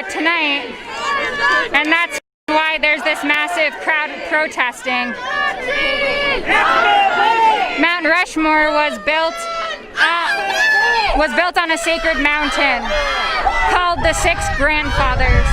tonight, and that's why there's this massive crowd protesting. Mount Rushmore was built on a sacred mountain called the Six Grandfathers.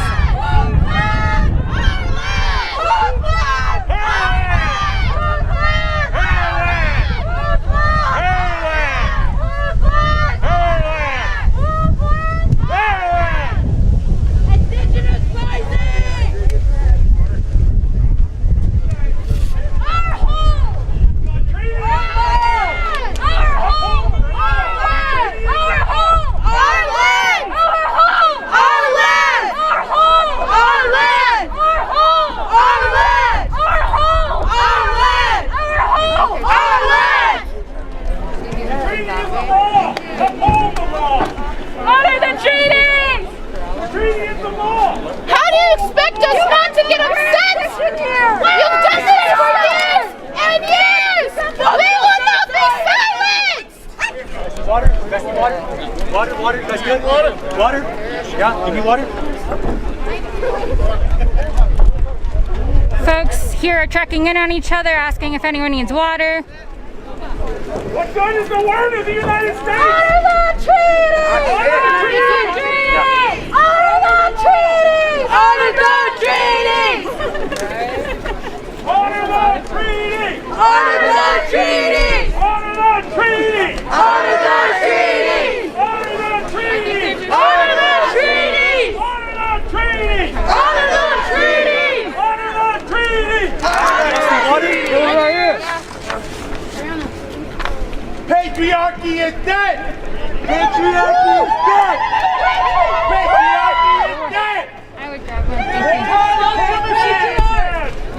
Water, that's good. Water. Yeah, give me water. Folks here are checking in on each other, asking if anyone needs water. What good is the word of the United States? Honor the treaty! Honor the treaty! Honor the treaty! Honor the treaty! Honor the treaty! Honor the treaty! Honor the treaty! Honor the treaty! Honor the treaty! Honor the treaty! Honor the treaty! Honor the treaty! Honor the treaty! Water, go right here. Patriarchy is dead! Patriarchy is dead! Patriarchy is dead! I would grab one. Thank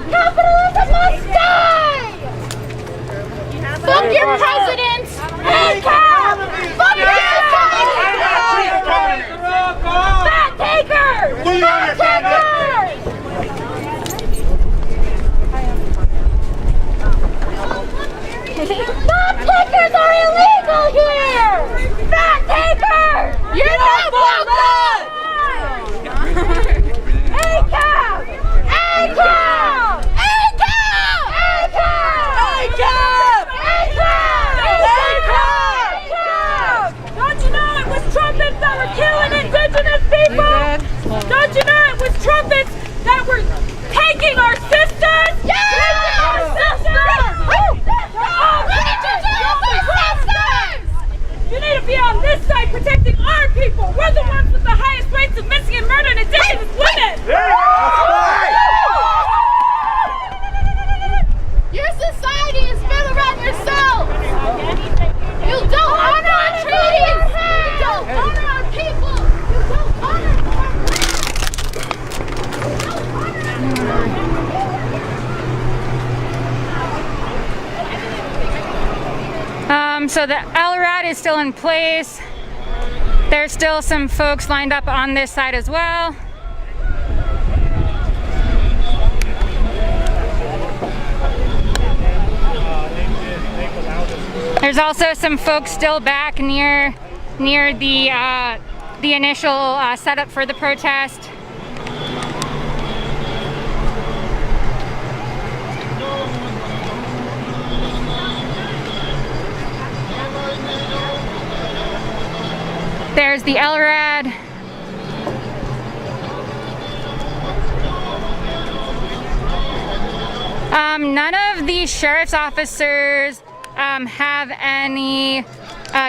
Capitalism must die! Fuck your president! Hey, Cal! Fuck your society! Fat takers! Do you understand that? Fat takers are illegal here! Fat takers! You're not welcome! Hey, Cal! Hey, Cal! Hey, Cal! Hey, Cal! Hey, Cal! Hey, Cal! Don't you know it was trumpets that were killing indigenous people? Don't you know it was trumpets that were taking our sisters? Taking our sisters! You need to be on this side protecting our people. We're the ones with the highest rates of missing and murder and indigenous women. Your society is built around yourself. You don't honor our treaties. You don't honor our people. You don't honor our So the LRAD is still in place. There's still some folks lined up on this side as well. There's also some folks still back near the initial setup for the protest. There's the LRAD. None of the sheriff's officers have any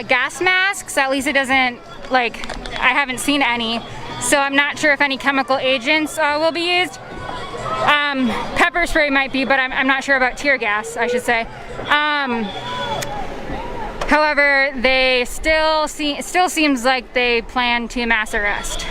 gas masks. At least it doesn't, I haven't seen any. So I'm not sure if any chemical agents will be used. Pepper spray might be, but I'm not sure about tear gas, I should say. However, they still seems like they plan to mass arrest.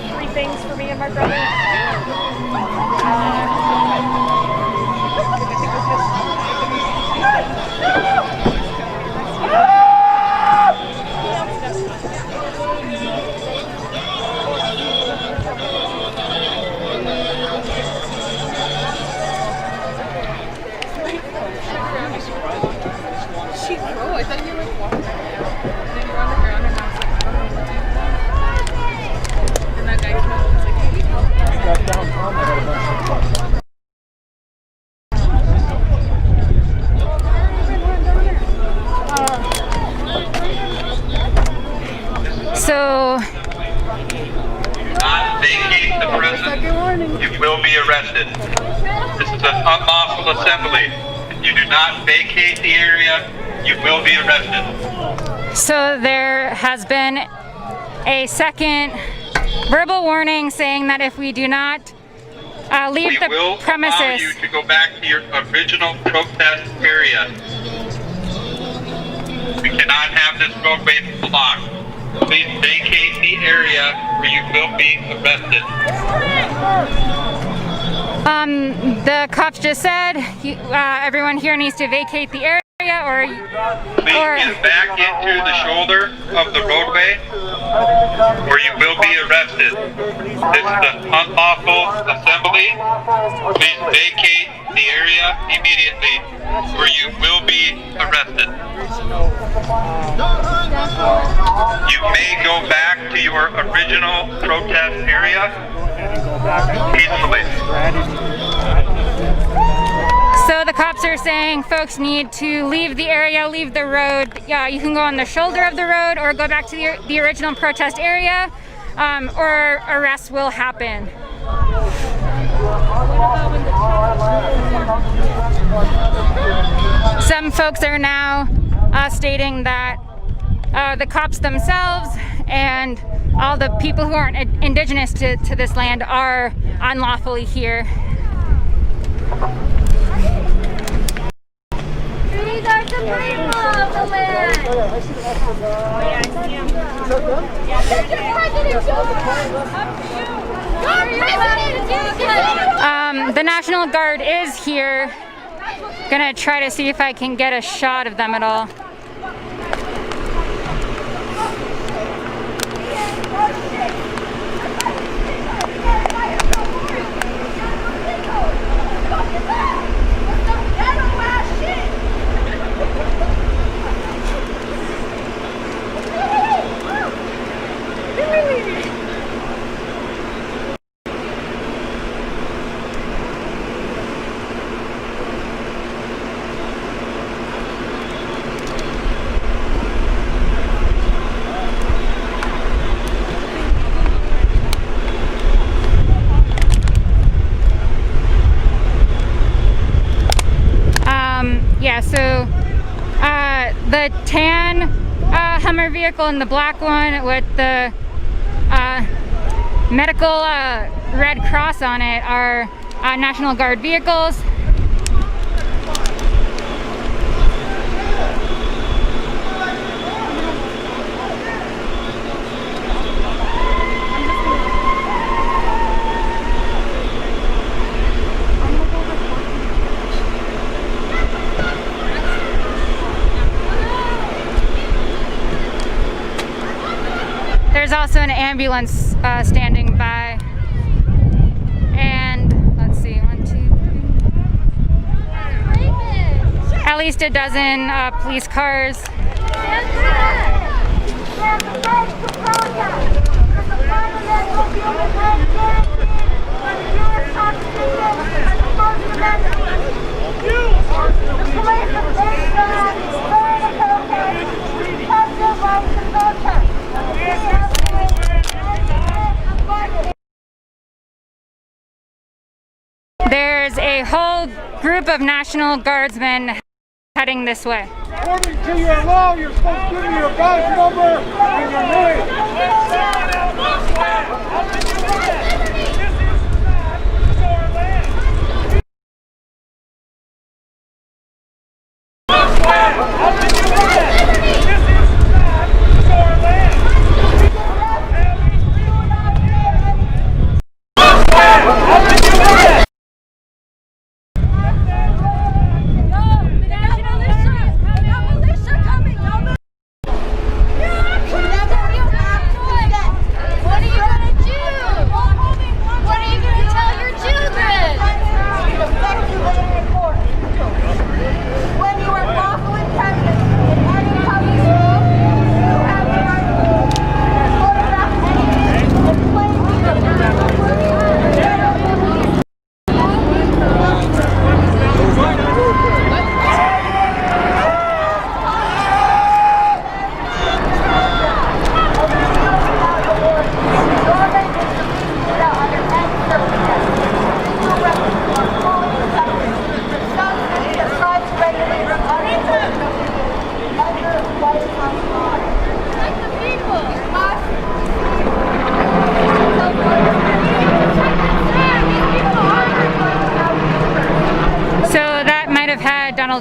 Three things for me and my brother. she grow? I thought you were like walking around. And then we're on the ground and I was like, I don't know what to do. And that guy came up and was like, hey, you help me? Got downtown, I had a bunch of fun. So not vacate the prison, you will be arrested. This is an unlawful assembly. If you do not vacate the area, you will be arrested. So there has been a second verbal warning saying that if we do not leave We the will allow premises, you to go back to your original protest area. We cannot have this roadway blocked. Please vacate the area or you will be arrested. the cops just said everyone here needs to vacate the area, Please get back into the shoulder of the roadway or you will be arrested. This is an unlawful assembly. Please vacate the area immediately or you will be arrested. You may go back to your original protest area peacefully. So the cops are saying folks need to leave the area, leave the road. Yeah, you can go on the shoulder of the road or go back to the original protest area, or arrest will happen. Some folks are now stating that the cops themselves and all the people who aren't indigenous to this land are unlawfully here. These are the people of the land. Oh, yeah, I see him. Mr. President, The National Guard is here. Gonna try to see if I can get a shot of them at all. Yeah, so the tan Hummer vehicle and the black one with the medical Red Cross on it are National Guard vehicles. There's also an ambulance standing by, and let's see, 1, 2, 3, at least a dozen police cars. There's a whole group of National Guardsmen heading this way. According to your law, you're supposed to give me your badge number and your name. What are you gonna do?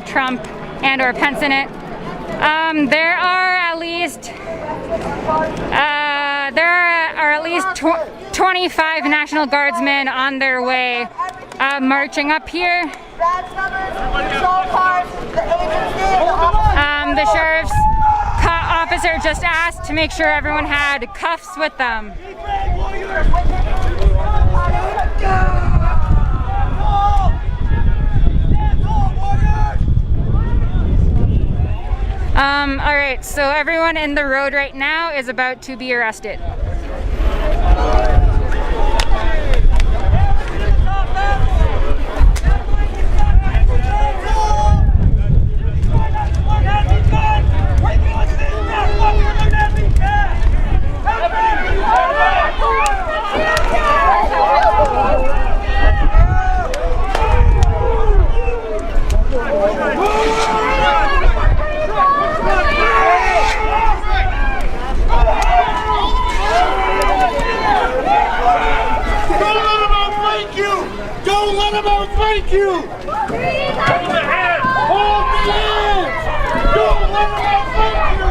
Trump and or Pence in it. There are at least 25 National Guardsmen on their way marching up here. The sheriff's officer just asked to make sure everyone had cuffs with them. All right, so everyone in the road right now is about to be arrested. Thank you! Hold the hand! Hold the hands! Don't let them thank you!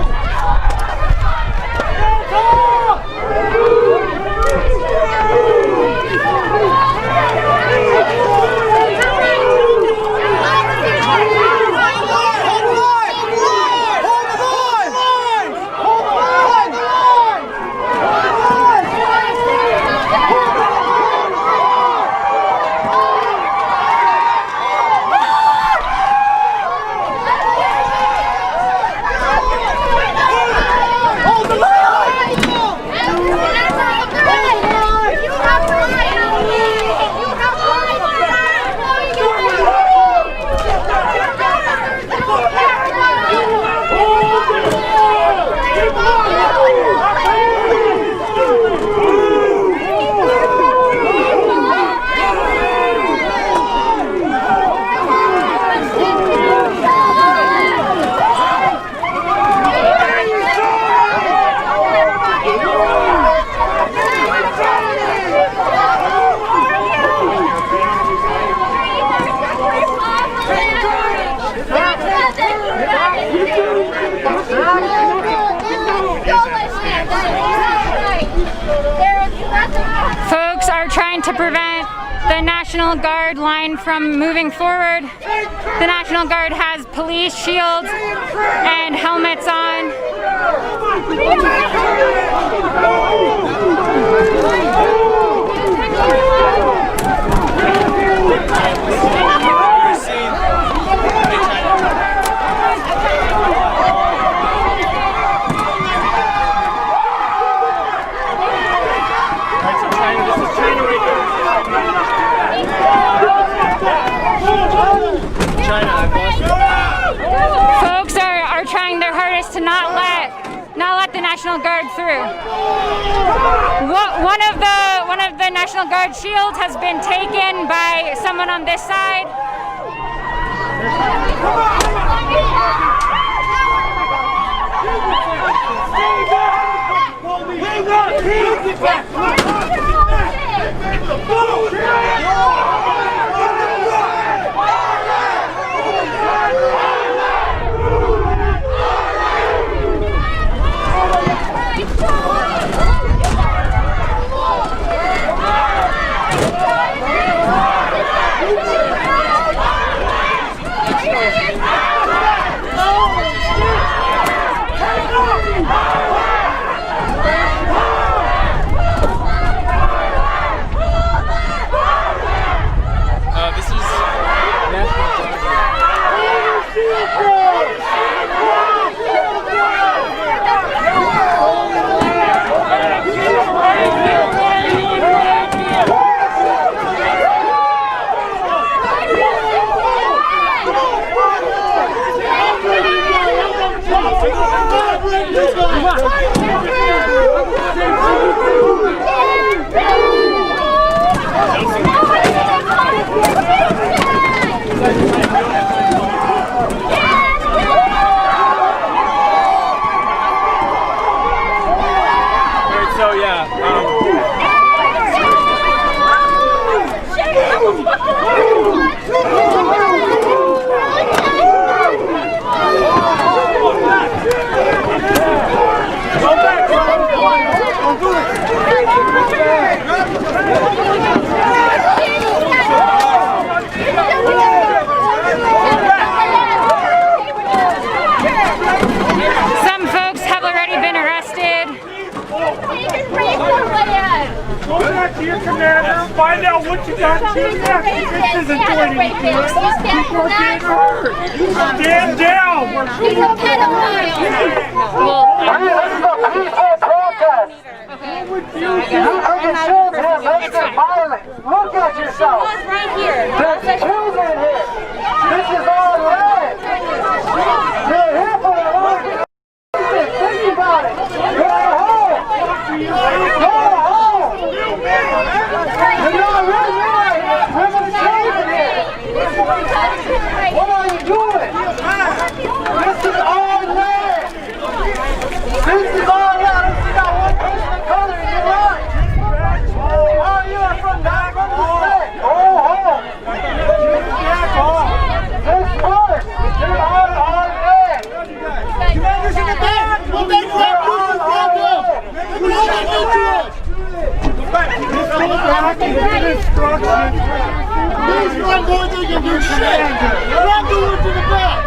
Folks are trying to prevent the National Guard line from moving forward. The National Guard has police shields and helmets on. Folks are trying their hardest to not let the National Guard through. One of the National Guard shields has been taken by someone on this side. your commander, find out what you got to do next. This isn't doing anything. People are getting hurt. Stand down. We're He's a pedophile. This is a peaceful protest. You shouldn't have made this violent. Look at yourself. Right here. There's children here. This is all red. You're here for the Lord. Think about it. Go home. Go home. You're not really right. There's children here. What are you doing? This is all red. This is all red. I don't see not one person of color in your line. Oh, you are from that represent. Go home. This works. You're on red. Commanders in the back. We'll make you have proof of them. We're not going to do it. Just go back and get instructions. These are going to do shit. We're not doing it to the back.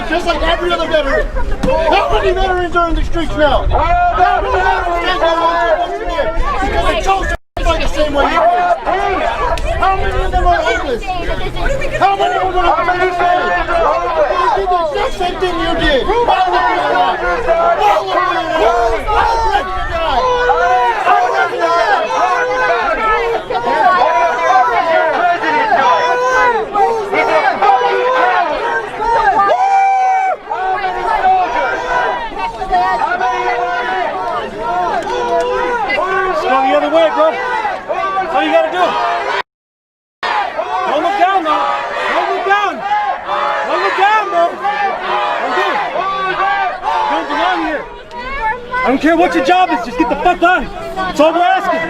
Just like every other veteran. How many veterans are in the streets now? How many veterans are because they chose to fight the same way you did? How many of them are homeless? How many of them are homeless? They did the exact same thing you did. All of you died. All of you died. I'm ready to die. I'm ready to die. Go the other way, bro. That's all you gotta do. Don't look down, though. Don't look down. Don't look down, bro. Don't do it. You don't belong here. I don't care what your job is. Just get the fuck out. That's all we're asking.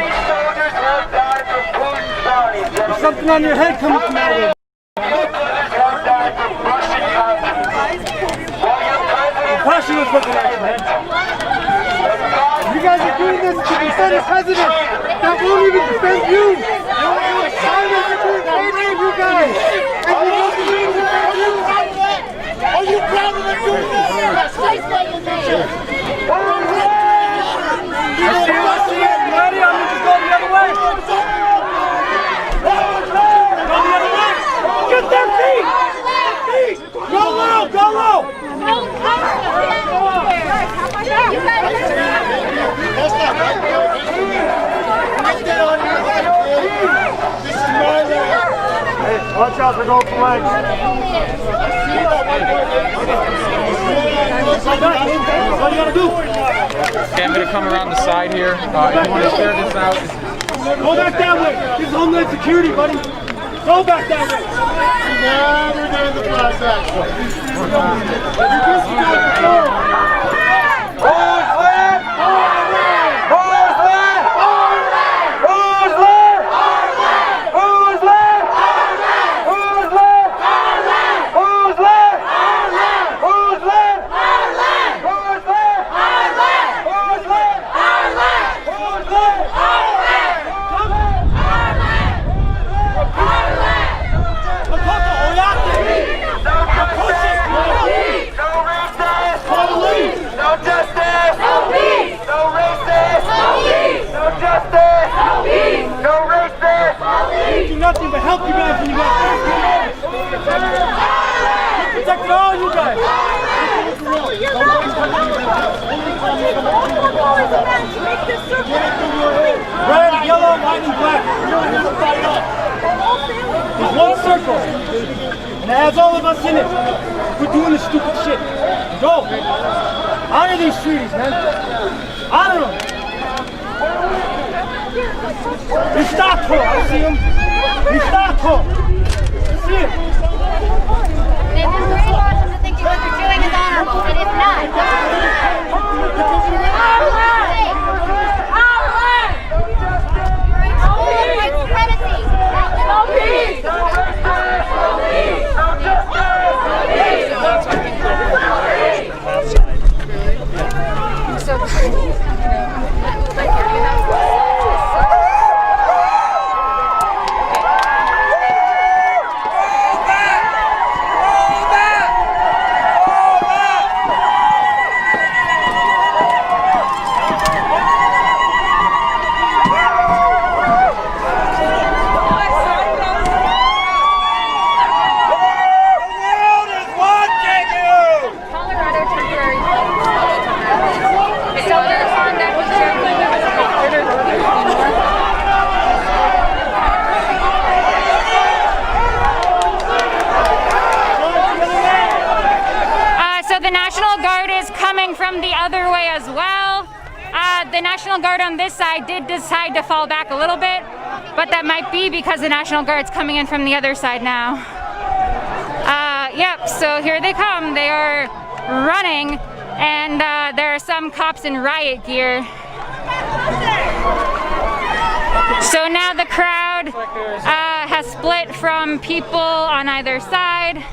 There's something on your head coming from out of it. Passion was looking at you, man. You guys are doing this to defend the president. That won't even defend you. You guys. Are you proud of that? Doing that? Ready? I'm gonna just go the other way. Go the other way. Get their feet. Go low. Go low. Watch out, they're going for legs. That's all you gotta do. Okay, I'm going to come around the side here. If you want to share this out. Go back that way. This is Homeland Security, buddy. Go back that way. Never did the class action. Nothing but help you guys when you got protecting all you guys. Red, yellow, white, and black. There's one circle, and it has all of us in it. We're doing this stupid shit. Go. Honor these treaties, man. Honor them. He stopped her. I see him. He stopped her. See him. They've been brainwashed into thinking what they're doing is honorable, and it's not. White supremacy. From the other way as well. The National Guard on this side did decide to fall back a little bit, but that might be because the National Guard's coming in from the other side now. Yep, so here they come. They are running, and there are some cops in riot gear. So now the crowd has split from people on either side.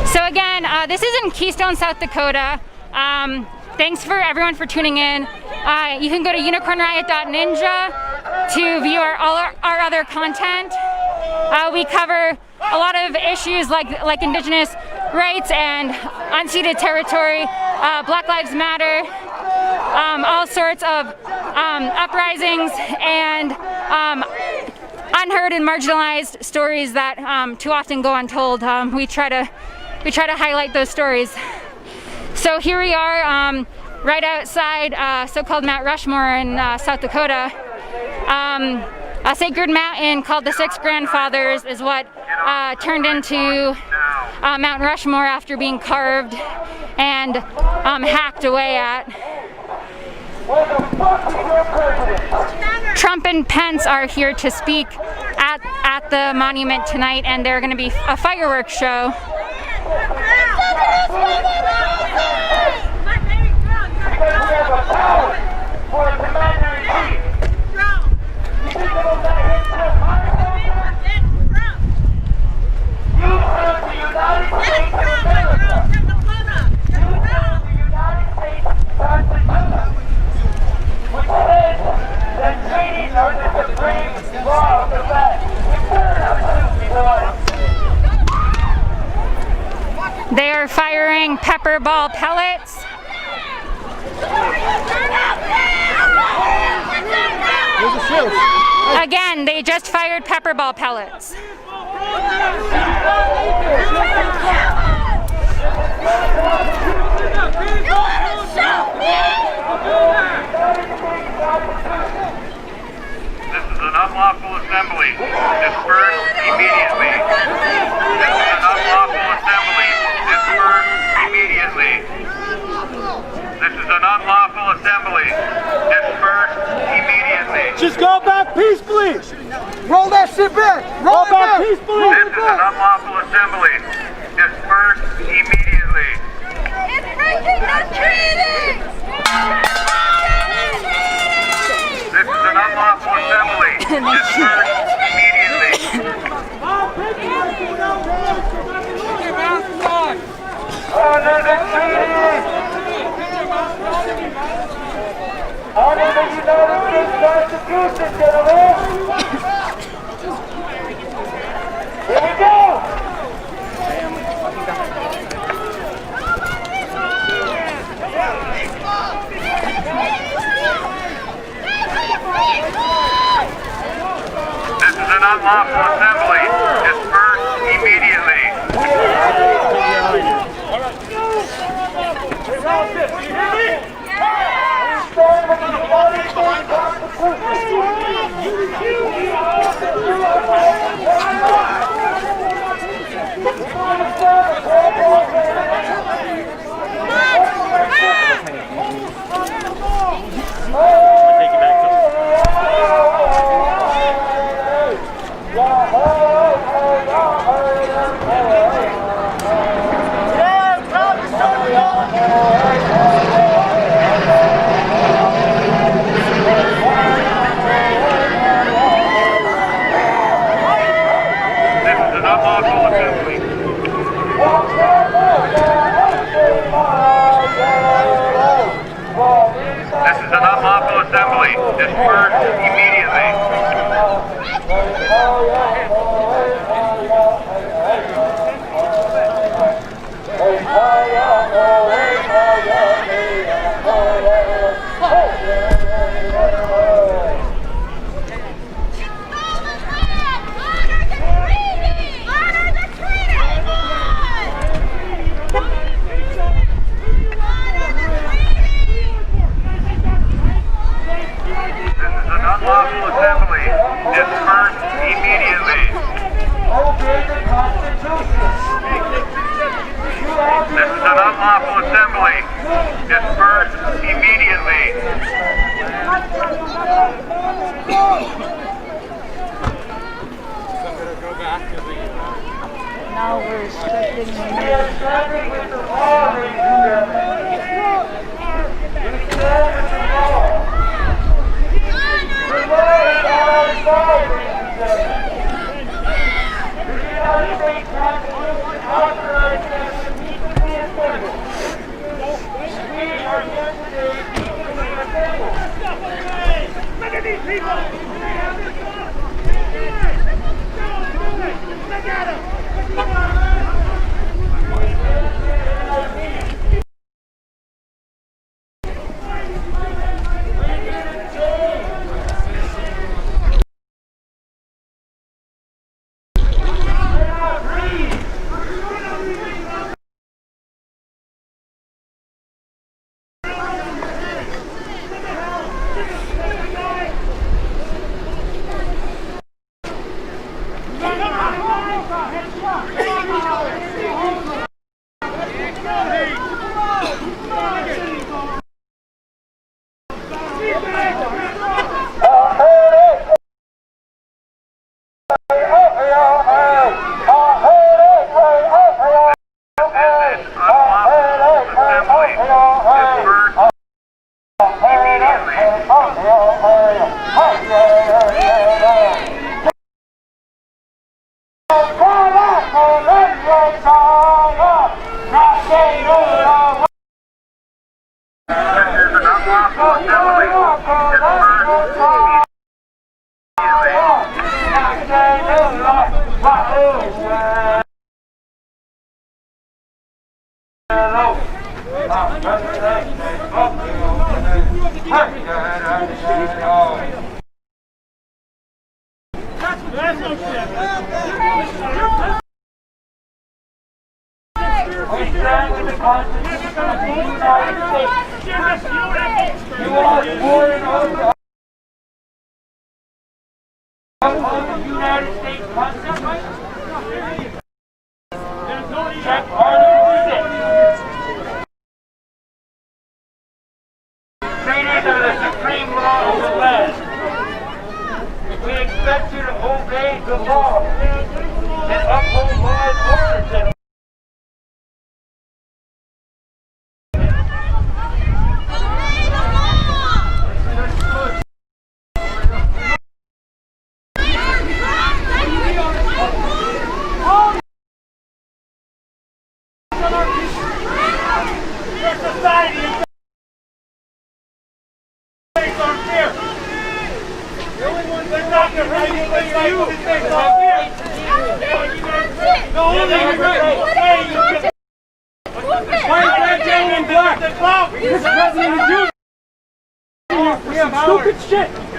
So again, this is in Keystone, South Dakota. Thanks for everyone for tuning in. You can go to unicornriot.ninja to view all our other content. We cover a lot of issues like Indigenous rights and unceded territory, Black Lives Matter, all sorts of uprisings and unheard and marginalized stories that too often go untold. We try to highlight those stories. So here we are, right outside so-called Mount Rushmore in South Dakota. A sacred mountain called the Six Grandfathers is what turned into Mount Rushmore after being carved and hacked away at. Trump and Pence are here to speak at the monument tonight, and they're going to be a fireworks show. They are firing pepper ball pellets. Again, they just fired pepper ball pellets. This is an unlawful assembly. Disperse immediately. This is an unlawful assembly. Disperse immediately. This is an unlawful assembly. Disperse immediately. Just go back peacefully. Roll that shit back. Roll it back. Peacefully. This is an unlawful assembly. Disperse immediately. It's breaking the treaty! This is an unlawful assembly. Disperse immediately. Honor the treaty. Honor the United States Constitution, gentlemen. Here we go. This is an unlawful assembly. Disperse immediately. Constitution. disperse immediately. Unlawful assembly, disperse immediately. Obey the Constitution. This is an unlawful assembly, disperse immediately. Now we're restricting We are standing with the law, ladies and gentlemen. We stand with the law. The law is on our side, ladies and gentlemen. The United States Constitution authorizes us to peacefully assemble. We are here today peacefully assembled. Look at these people! Look at them!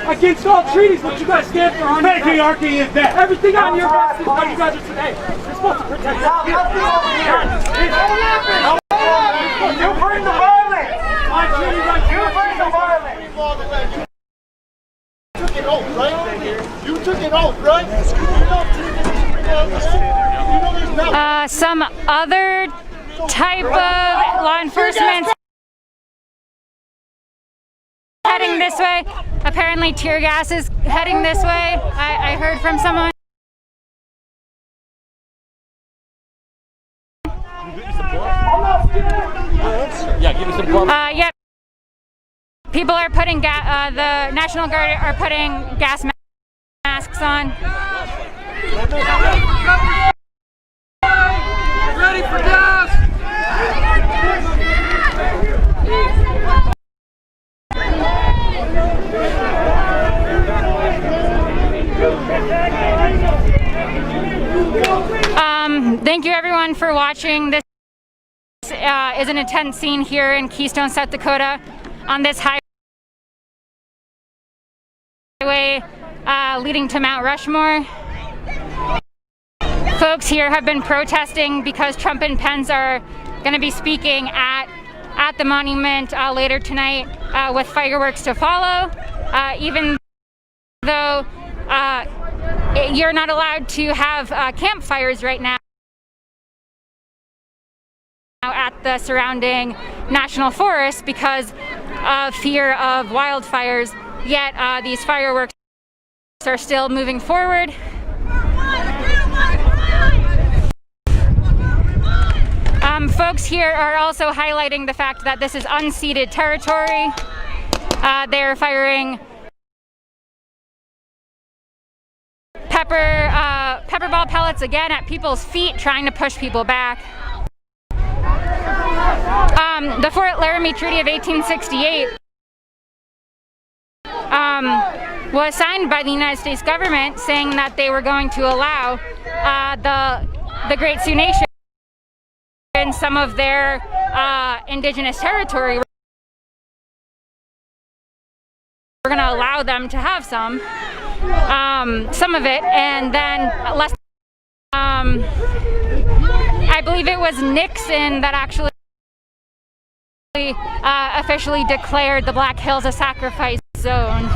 Against all treaties, what you guys stand for on patriarchy is that. Everything on your vest is what you guys are today. You're supposed to protect us. You bring the violence. You bring the violence. You took an oath, right? You took an oath, right? Some other type of law enforcement heading this way. Apparently tear gas is heading this way. I heard from someone. Yeah, give me some blood. Yep. People are putting the National Guard are putting gas masks on. Ready for gas! Thank you everyone for watching. This is an intense scene here in Keystone, South Dakota, on this highway leading to Mount Rushmore. Folks here have been protesting because Trump and Pence are going to be speaking at the monument later tonight with fireworks to follow, even though you're not allowed to have campfires right now at the surrounding national forest because of fear of wildfires, yet these fireworks are still moving forward. Folks here are also highlighting the fact that this is unceded territory. They're firing pepperball pellets again at people's feet, trying to push people back. The Fort Laramie Treaty of 1868 was signed by the United States government, saying that they were going to allow the Great Sioux Nation in some of their indigenous territory. We're going to allow them to have some of it, and then I believe it was Nixon that actually officially declared the Black Hills a sacrifice zone.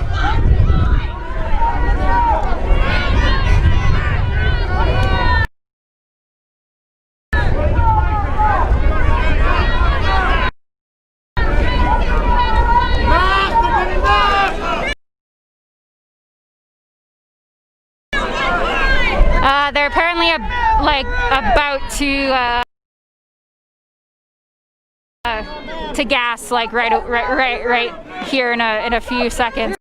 They're apparently about to gas right here in a few seconds.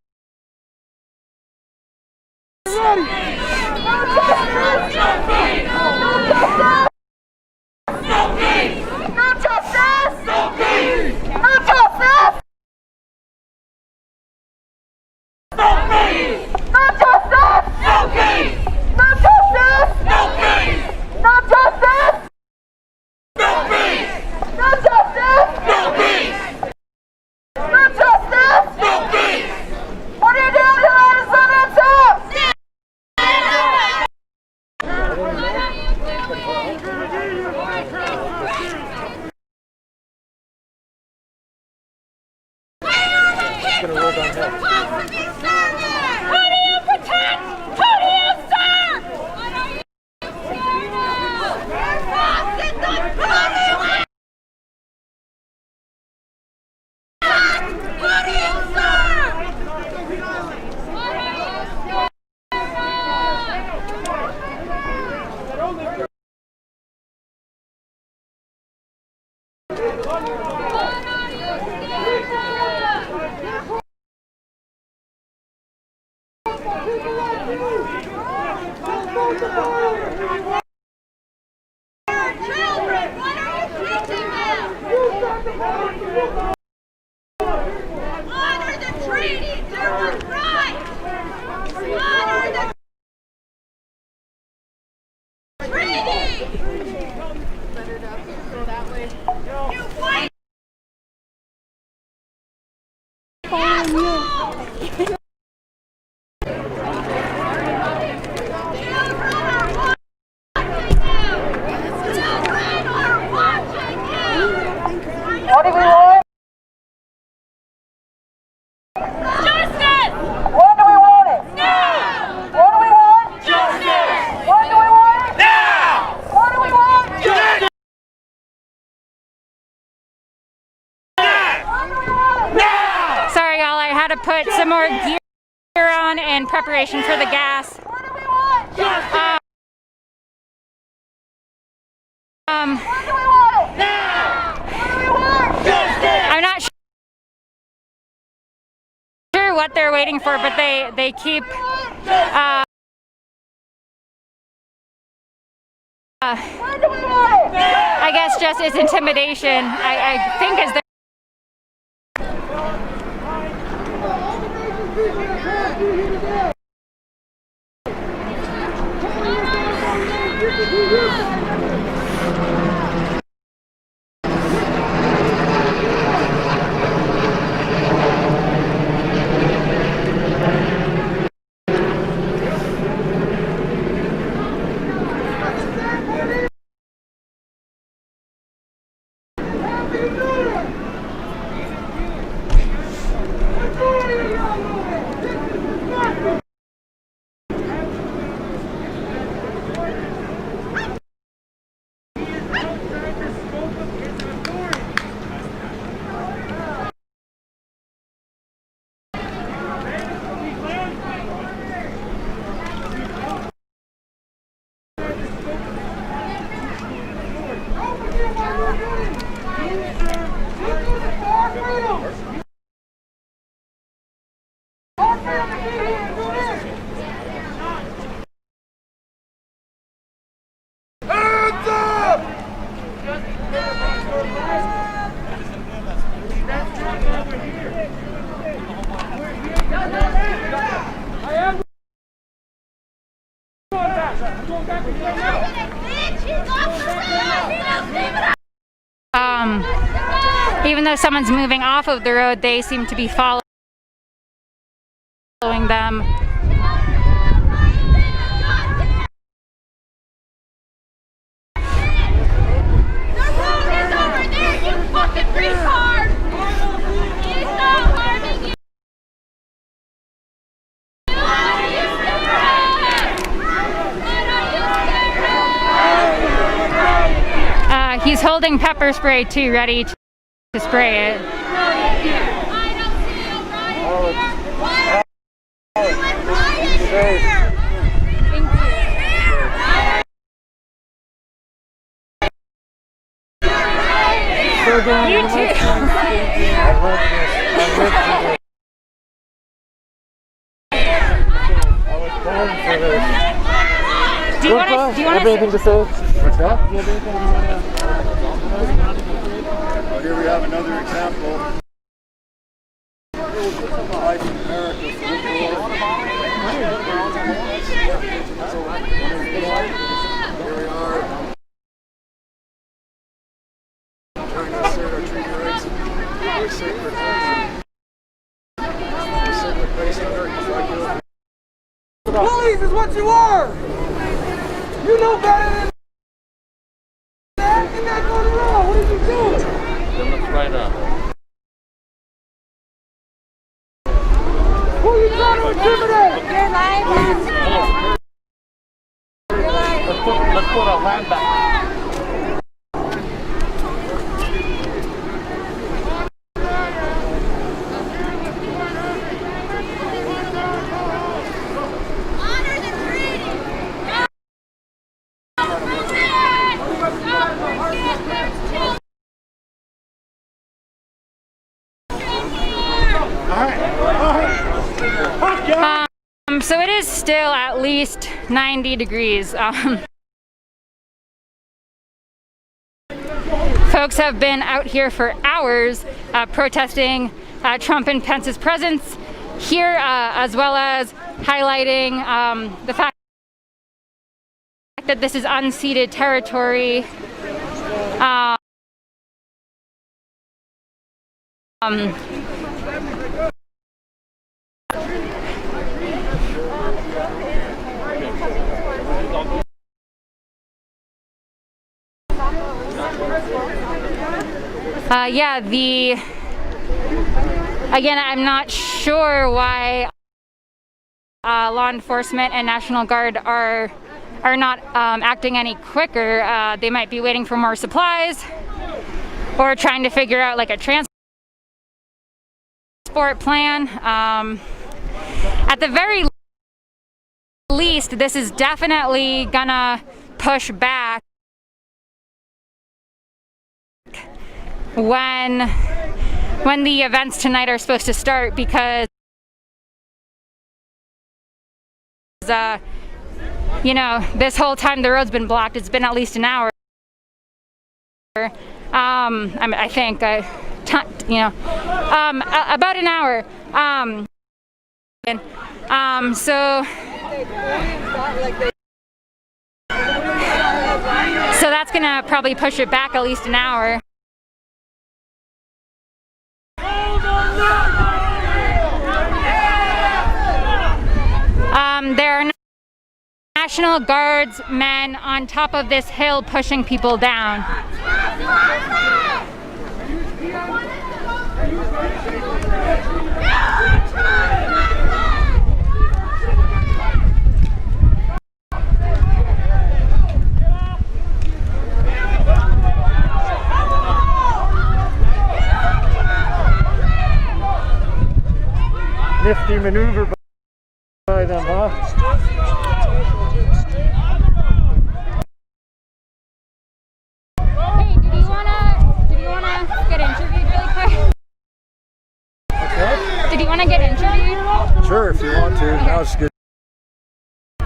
What do we want? Justice! When do we want it? Now! What do we want? Justice! When do we want it? Now! What do we want? Justice! Now! Sorry, y'all, I had to put some more gear on in preparation for the gas. What do we want? Justice! When do we want it? Now! What do we want? Justice! I'm not sure what they're waiting for, but they keep When do we want it? I guess just it's intimidation, I think is their Even though someone's moving off of the road, they seem to be following them. He's holding pepper spray too, ready to spray it. You too. Do you want to have anything to say? What's that? Do you have anything to say? Here we have another example. Life in America. Here we are. Trying to assert our treaty rights. We're sacred. We're sacred place on earth. Police is what you are! You know better than that! You're not going around! What are you doing? Right up. Who are you trying to intimidate? You're lying. Let's put our land back. So it is still at least 90 degrees. Folks have been out here for hours protesting Trump and Pence's presence here, as well as highlighting the fact that this is unceded territory. Yeah, again, I'm not sure why law enforcement and National Guard are not acting any quicker. They might be waiting for more supplies or trying to figure out like a transport plan. At the very least, this is definitely gonna push back when the events tonight are supposed to start, because you know, this whole time the road's been blocked. It's been at least an hour. I think you know, about an hour. So gonna probably push it back at least an hour. There are National Guards men on top of this hill pushing people down. Nifty maneuver by them, huh? Hey, did you wanna get interviewed really quick? Okay. Did you wanna get interviewed? Sure, if you want to. Okay. Now's a good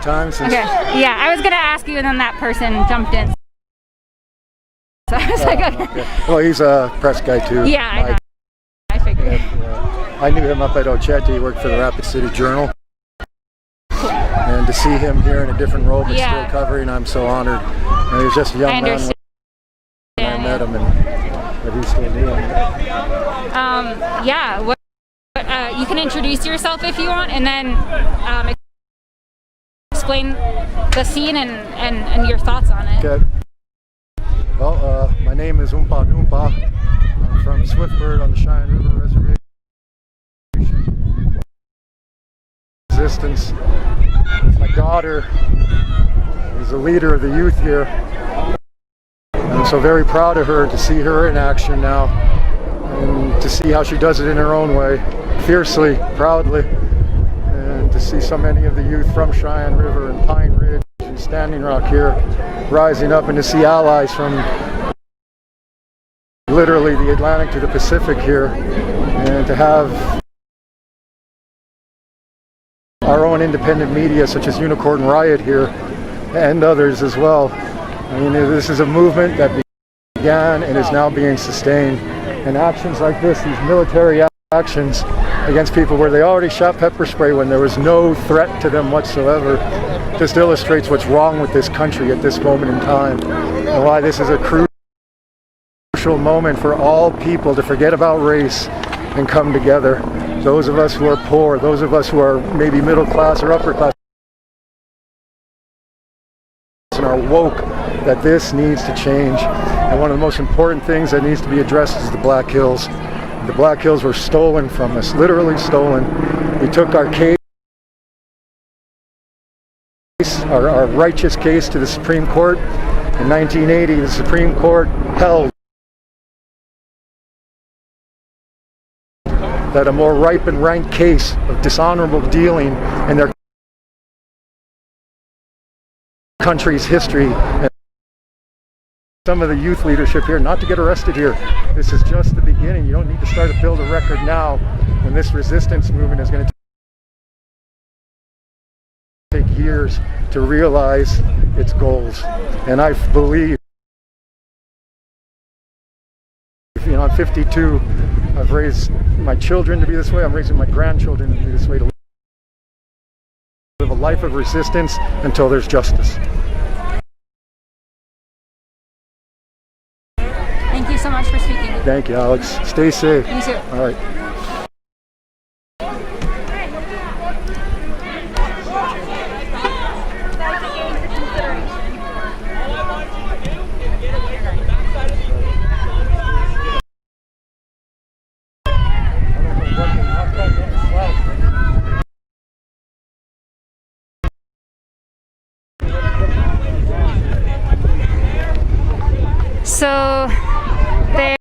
time since. Okay. Yeah, I was gonna ask you, and then that person jumped in. So I was like, okay. Well, he's a press guy too. Yeah, I know. I figured. I knew him up at Ochete. He worked for the Rapid City Journal. And to see him here in a different role, but still covering, I'm so honored. And he was just a young man when I met him, and that he's still doing it. Yeah. You can introduce yourself if you want, and then explain the scene and your thoughts on it. Okay. Well, my name is Oompa Doompa. I'm from Swiftbird on the Cheyenne River Reservation. Resistance. My daughter is the leader of the youth here. I'm so very proud of her, to see her in action now, and to see how she does it in her own way, fiercely, proudly, and to see so many of the youth from Cheyenne River and Pine Ridge and Standing Rock here rising up, and to see allies from literally the Atlantic to the Pacific here, and to have our own independent media such as Unicorn Riot here and others as well. I mean, this is a movement that began and is now being sustained. And actions like this, these military actions against people where they already shot pepper spray when there was no threat to them whatsoever, just illustrates what's wrong with this country at this moment in time, and why this is a crucial moment for all people to forget about race and come together. Those of us who are poor, those of us who are maybe middle class or upper class and are woke, that this needs to change. And one of the most important things that needs to be addressed is the Black Hills. The Black Hills were stolen from us, literally stolen. We took our case, our righteous case, to the Supreme Court. In 1980, the Supreme Court held that a more ripe and rank case of dishonorable dealing in their country's history. And some of the youth leadership here, not to get arrested here. This is just the beginning. You don't need to start to build a record now, when this resistance movement is going to take years to realize its goals. And I believe, I'm 52. I've raised my children to be this way. I'm raising my grandchildren to be this way, to live a life of resistance until there's justice. Thank you so much for speaking. Thank you, Alex. Stay safe. You too. All right. So there,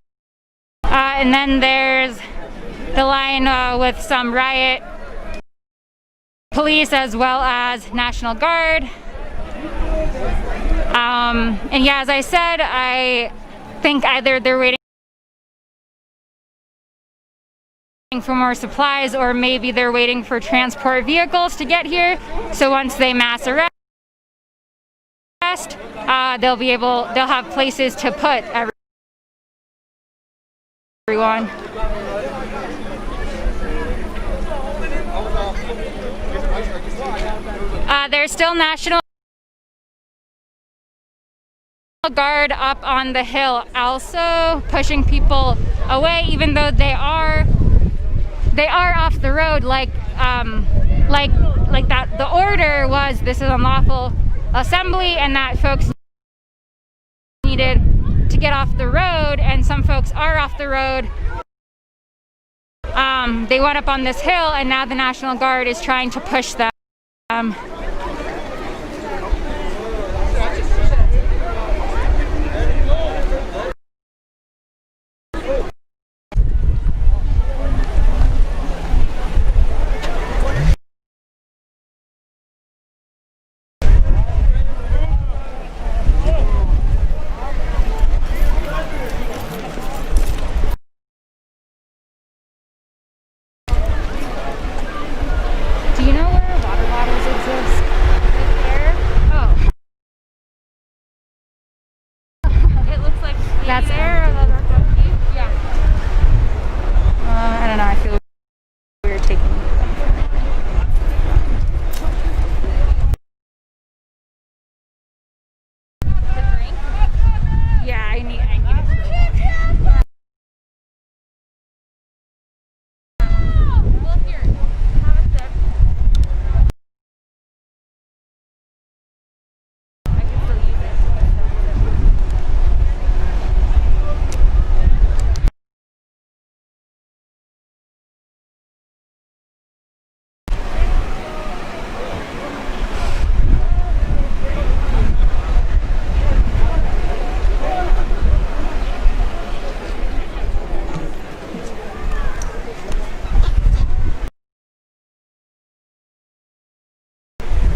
and then there's the line with some riot police as well as National Guard. And yeah, as I said, I think either they're waiting for more supplies, or maybe they're waiting for transport vehicles to get here. So once they mass arrest, they'll have places to put everyone. There's still National Guard up on the hill also pushing people away, even though they are off the road, like that the order was this is unlawful assembly, and that folks needed to get off the road, and some folks are off the road. They went up on this hill, and now the National Guard is trying to push them. That's air. Yeah. I don't know. I feel weird taking them. The drink? Yeah, I need it. Well, here, have a sip. I can still use it.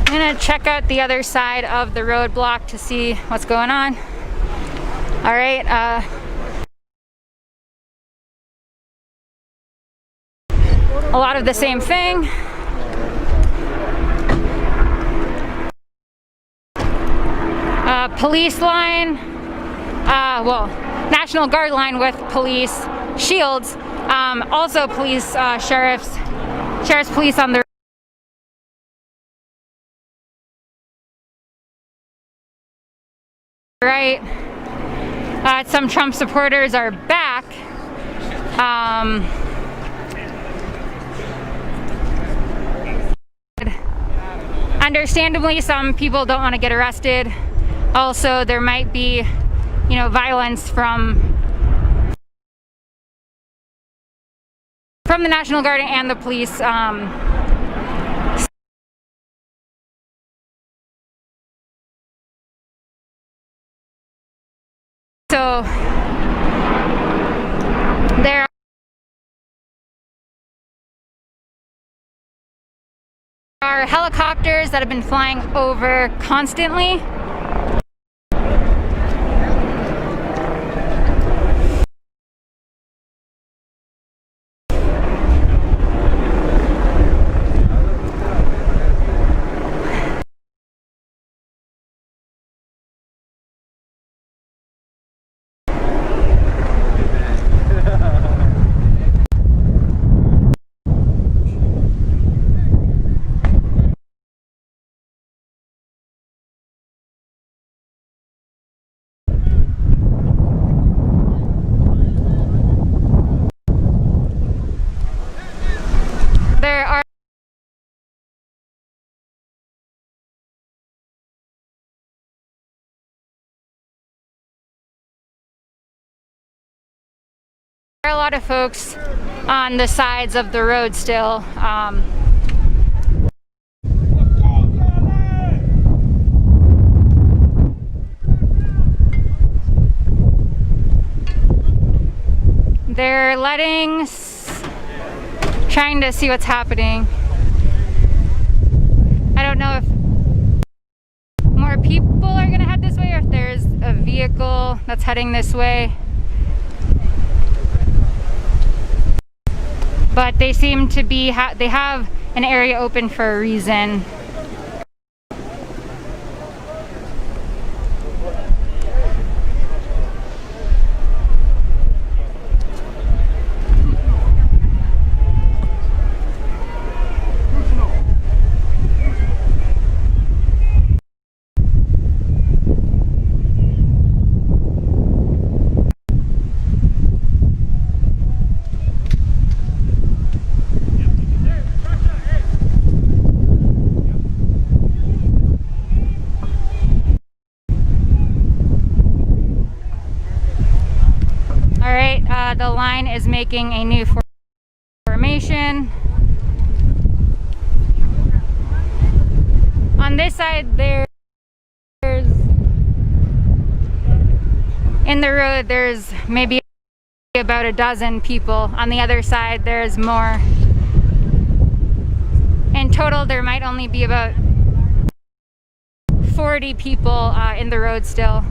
I'm gonna check out the other side of the roadblock to see what's going on. All right, a lot of the same thing. Police line, well, National Guard line with police shields. Also police, sheriff's police on the right. Some Trump supporters are back. Understandably, some people don't want to get arrested. Also, there might be, violence from the National Guard and the police. So there are helicopters that have been flying over constantly. There are a lot of folks on the sides of the road still. They're trying to see what's happening. I don't know if more people are gonna head this way or if there's a vehicle that's heading this way. But they seem to be, they have an area open for a reason. the line is making a new formation. On this side, there's in the road, there's maybe about a dozen people. On the other side, there's more. In total, there might only be about 40 people in the road still.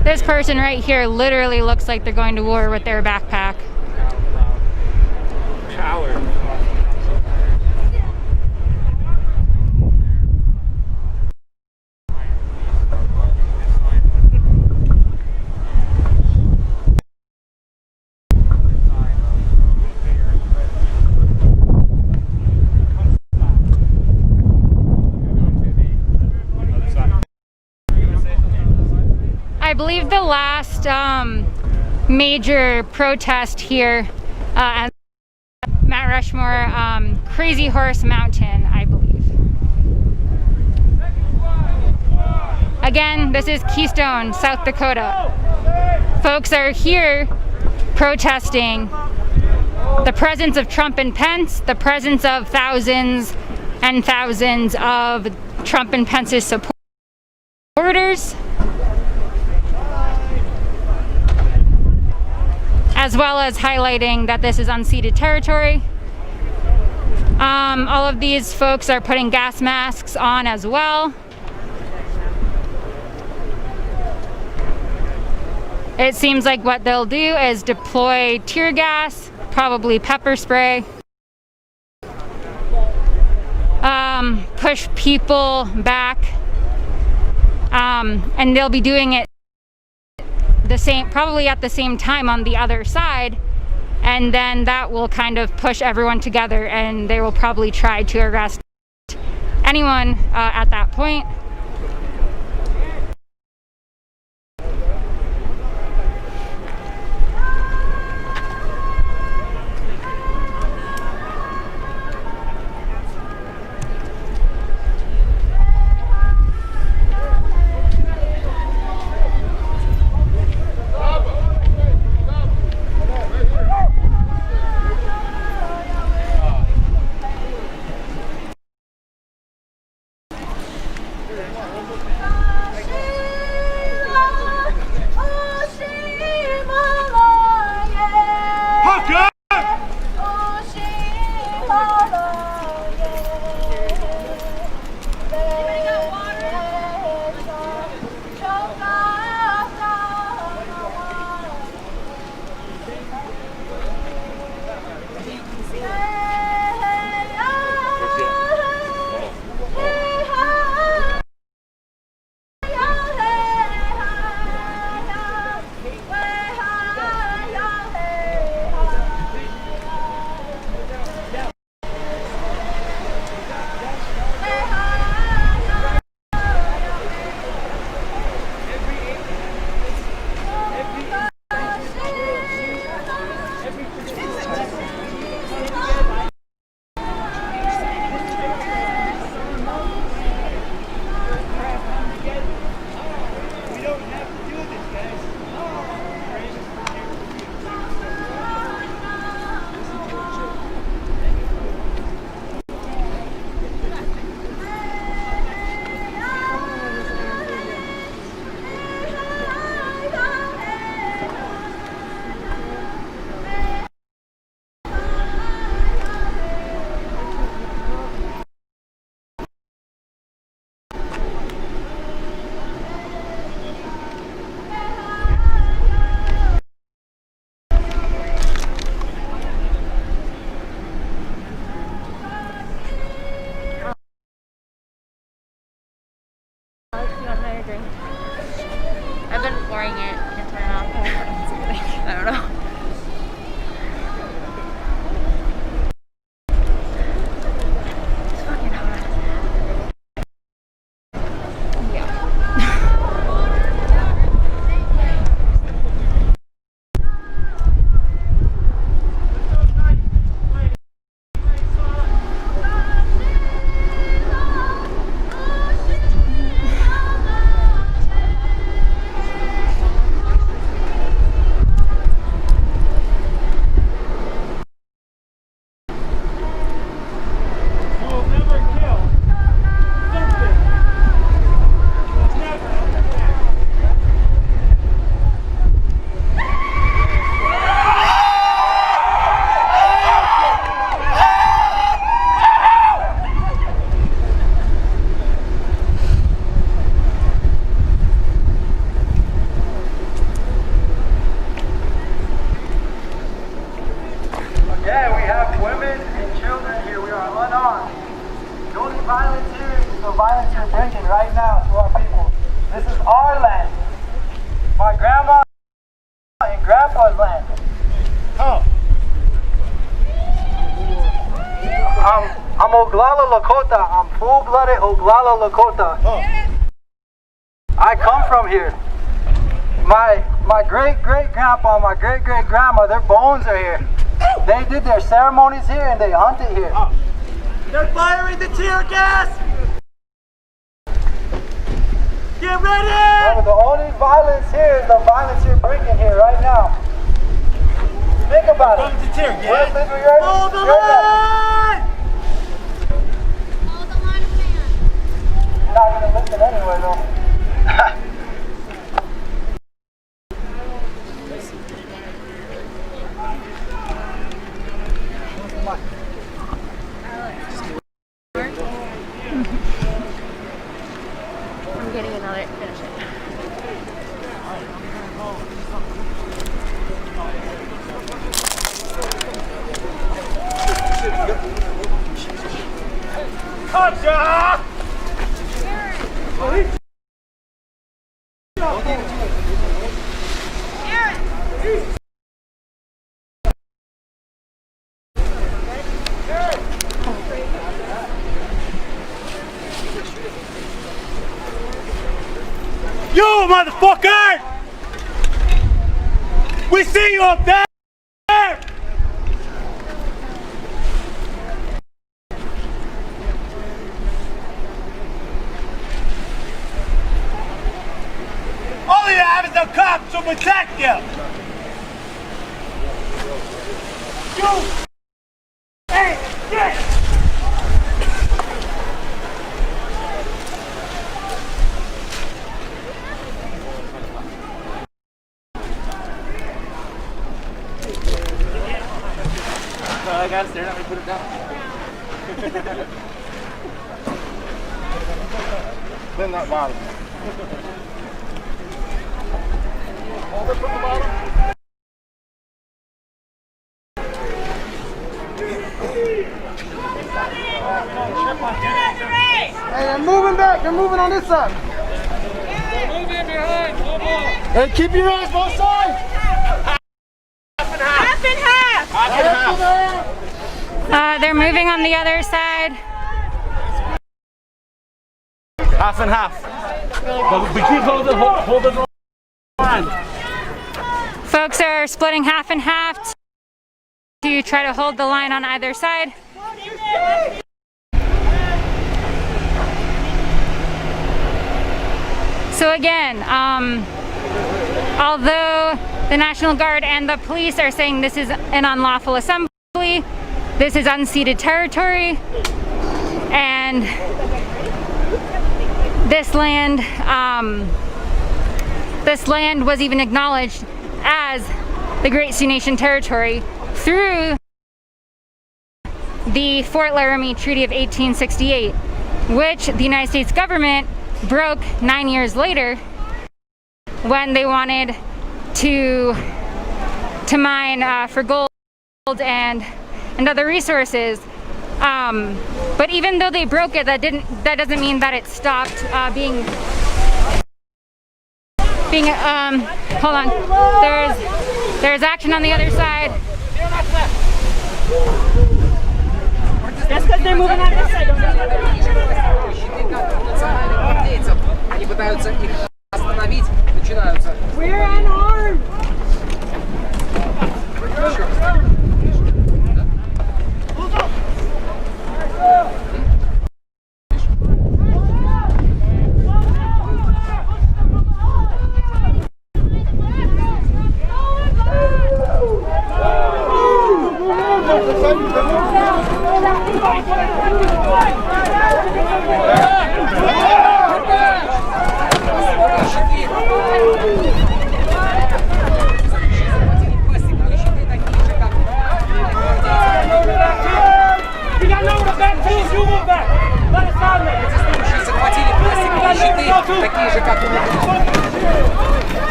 This person right here literally looks like they're going to war with their backpack. I believe the last major protest here at Mount Rushmore, Crazy Horse Mountain, I believe. Again, this is Keystone, South Dakota. Folks are here protesting the presence of Trump and Pence, the presence of thousands and thousands of Trump and Pence's supporters, as well as highlighting that this is unceded territory. All of these folks are putting gas masks on as well. It seems like what they'll do is deploy tear gas, probably pepper spray, push people back, and they'll be doing it probably at the same time on the other side, and then that will kind of push everyone together, and they will probably try to arrest anyone at that point. you're bringing right now to our people. This is our land. My grandma and grandpa's land. How? I'm Oglala Lakota. I'm full-blooded Oglala Lakota. I come from here. My great-great-grandpa, my great-great-grandma, their bones are here. They did their ceremonies here and they hunted here. They're firing the tear gas! Get ready! The only violence here is the violence you're bringing here right now. Think about it. Hold the line! Hold the line, man. You're not going to listen anyway, though. I'm getting another. Finish it. You motherfucker! We see you up there! All you have is a cop to protect you! You! Hey, shit! I got it there, I'm gonna put it down. Bend that bottom. Hold it from the bottom. Hey, they're moving back. They're moving on this side. Move in behind, move on. Hey, keep your eyes both sides. Half and half! They're moving on the other side. Half and half. But we keep holding the line. Folks are splitting half and half to try to hold the line on either side. So again, although the National Guard and the police are saying this is an unlawful assembly, this is unceded territory, and this land was even acknowledged as the Great Sioux Nation territory through the Fort Laramie Treaty of 1868, which the United States government broke 9 years later when they wanted to mine for gold and other resources. But even though they broke it, that doesn't mean that it stopped being hold on. There's action on the other side. That's because they're moving on this side. Они пытаются их остановить, начинаются. We're unarmed.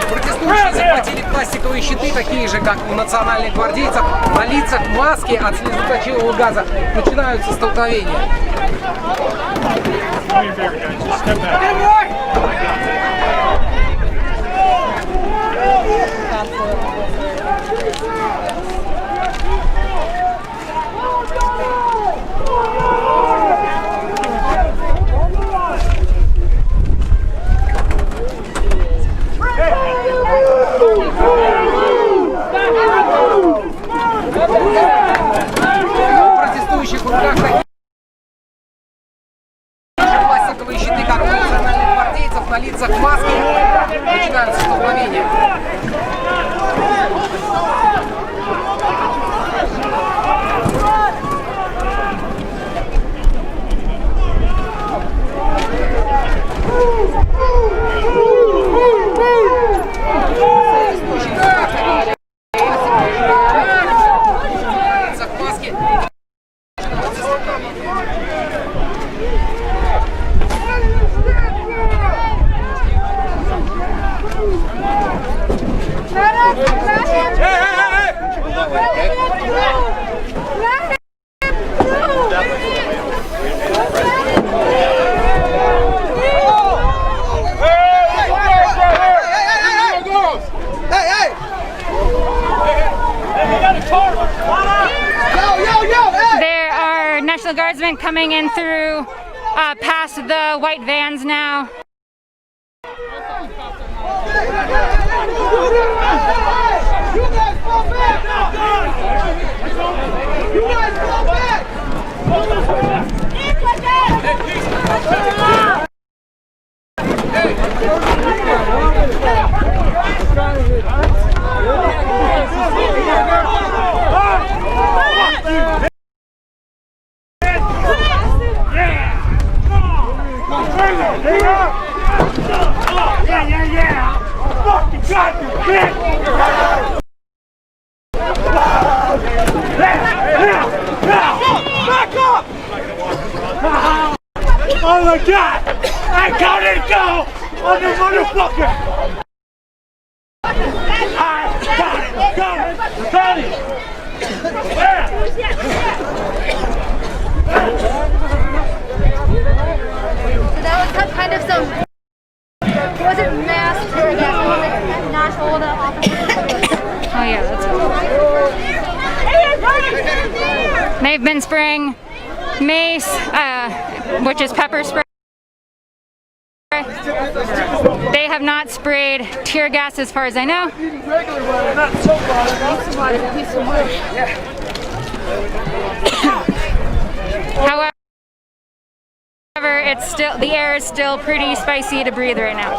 Протестующие захватили пластиковые щиты, такие же, как у национальных гвардейцев. На лицах маски от слезоточивого газа. Начинаются столкновения. Протестующих в руках такие же пластиковые щиты, как у национальных гвардейцев, на лицах маски. Начинаются столкновения. National Guardsmen coming in through past the white vans now. You guys fall back! You guys fall back! Yeah! Fucking got you, bitch! Back up! Oh my God! I counted go on the motherfucker! I got it! Go! Tony! Yeah! So that was kind of some, was it mass tear gas? Was it not all the officers? Oh yeah, that's cool. They've been spraying mace, which is pepper spray. They have not sprayed tear gas as far as I know. However, it's still, the air is still pretty spicy to breathe right now.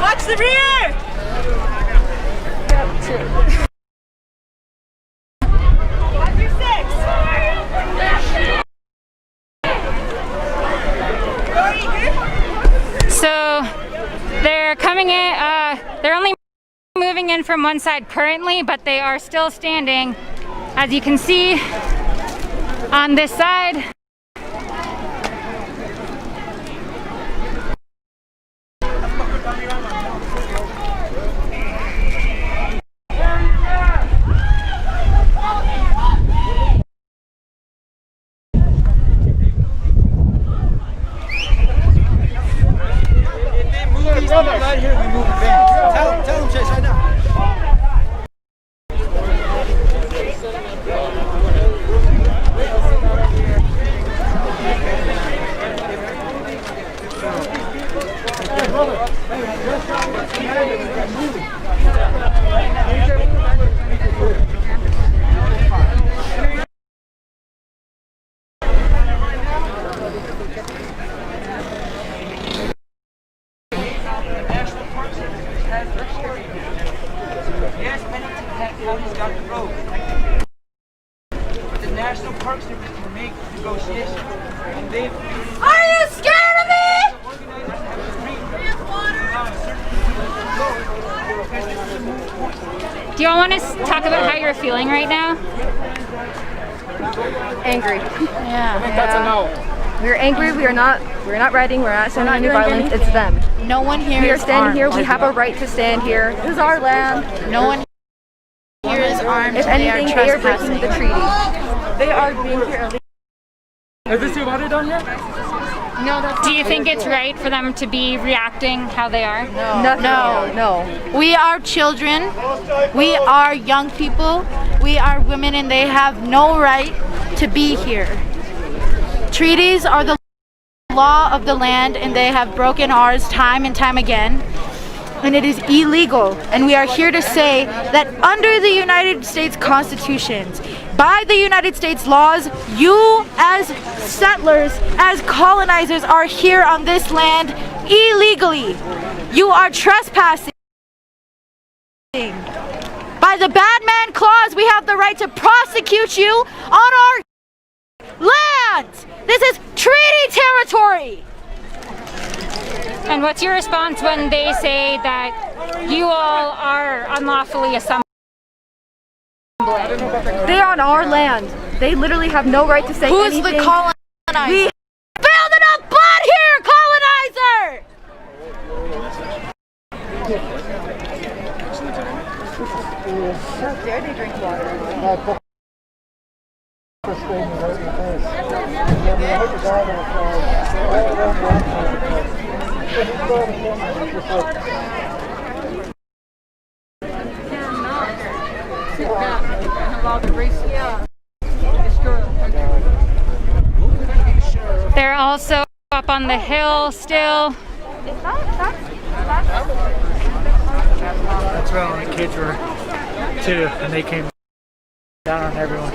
Watch the rear! Watch your six! So they're coming in, they're only moving in from one side currently, but they are still standing, as you can see, on this side. Right here, we move advance. Tell them, Chase, right now. Are you scared of me? Do y'all want to talk about how you're feeling right now? Angry. Yeah. That's a no. We're angry. We're not riding. We're not sending any violence. It's them. No one here. We are is standing armed. here. We have a right to stand here. This is our land. No one here is armed. If anything, they are breaking the treaty. They are being here. Is this your water down here? No, that's Do you think it's right for them to be reacting how they are? No. We are children. We are young people. We are women, and they have no right to be here. Treaties are the law of the land, and they have broken ours time and time again. And it is illegal. And we are here to say that under the United States Constitution, by the United States laws, you as settlers, as colonizers, are here on this land illegally. You are trespassing. By the bad man clause, we have the right to prosecute you on our land. This is treaty territory. And what's your response when they say that you all are unlawfully assembling? They're on our land. They literally have no right to say Who's anything. the colonizer? We spilled enough blood here, colonizer! How dare they drink water? They're also up on the hill still. That's where all the kids were too, and they came down on everyone.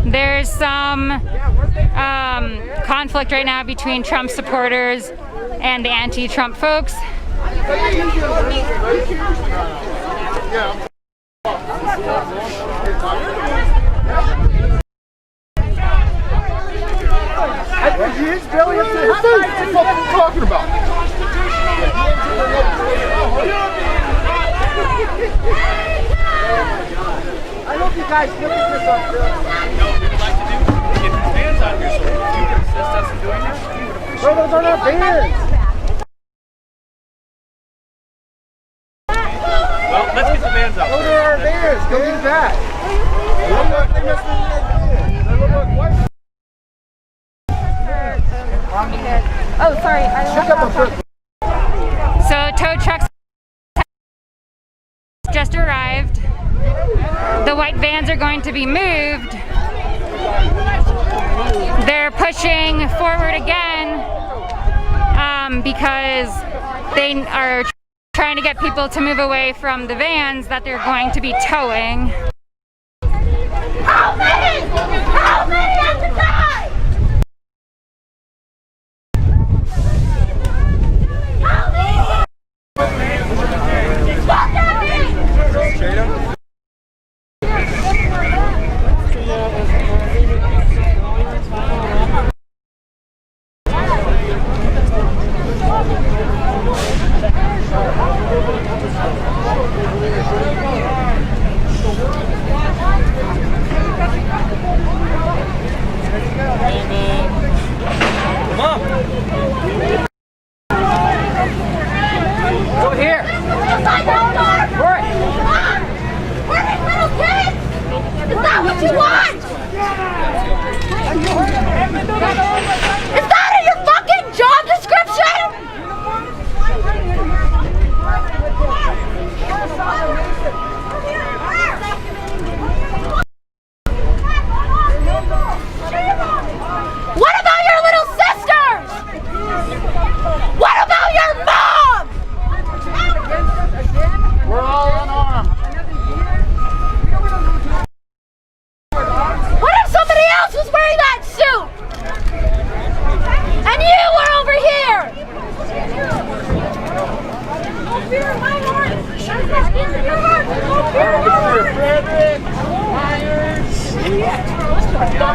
There's some conflict right now between Trump supporters and the anti-Trump folks. Billy, what are you talking about? I hope you guys look at this on film. No, we would like to do get these bands out here, so if you can assist us in doing this, we would appreciate it. Bro, those are not bands. Well, let's get the bands out. Those are our bands. Go do that. They look like they must be bands. They look like white. Oh, sorry. So tow trucks just arrived. The white vans are going to be moved. They're pushing forward again because they are trying to get people to move away from the vans that they're going to be towing. How many? How many have to die? How many? Look at me! Straight up.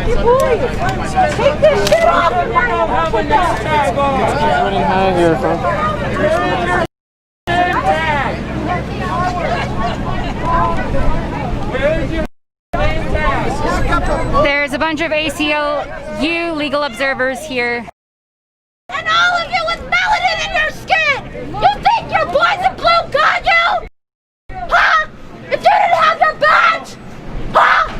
You boys, take this shit off of my There's a bunch of ACLU legal observers here. And all of you with melanin in your skin! You think your boys in blue got you? Huh? If you didn't have your badge? Huh?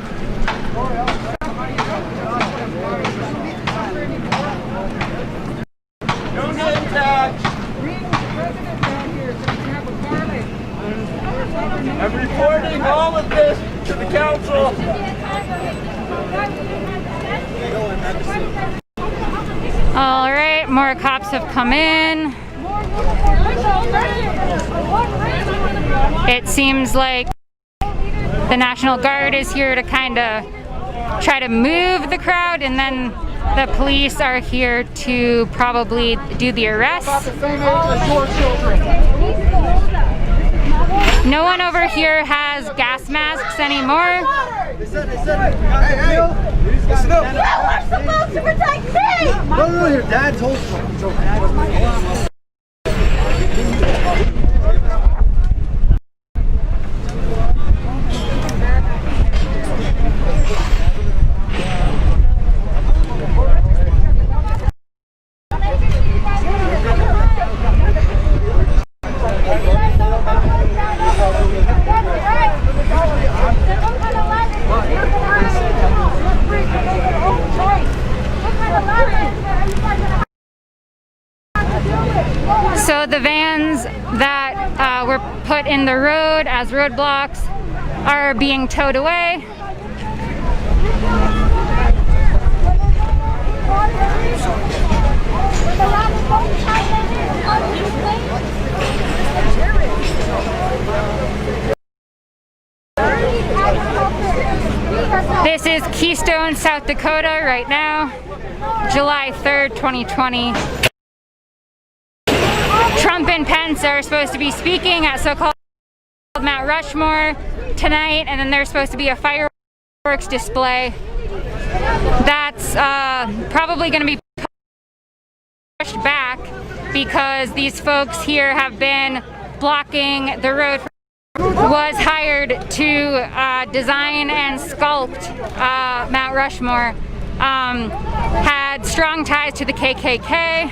No name tag. I'm reporting all of this to the council. All right, more cops have come in. It seems like the National Guard is here to kind of try to move the crowd, and then the police are here to probably do the arrest. No one over here has gas masks anymore. Listen up. You were supposed to protect me! No, your dad told you. So the vans that were put in the road as roadblocks are being towed away. This is Keystone, South Dakota right now, July 3rd, 2020. Trump and Pence are supposed to be speaking at so-called Mount Rushmore tonight, and then there's supposed to be a fireworks display. That's probably going to be pushed back because these folks here have been blocking the road. Was hired to design and sculpt Mount Rushmore. Had strong ties to the KKK.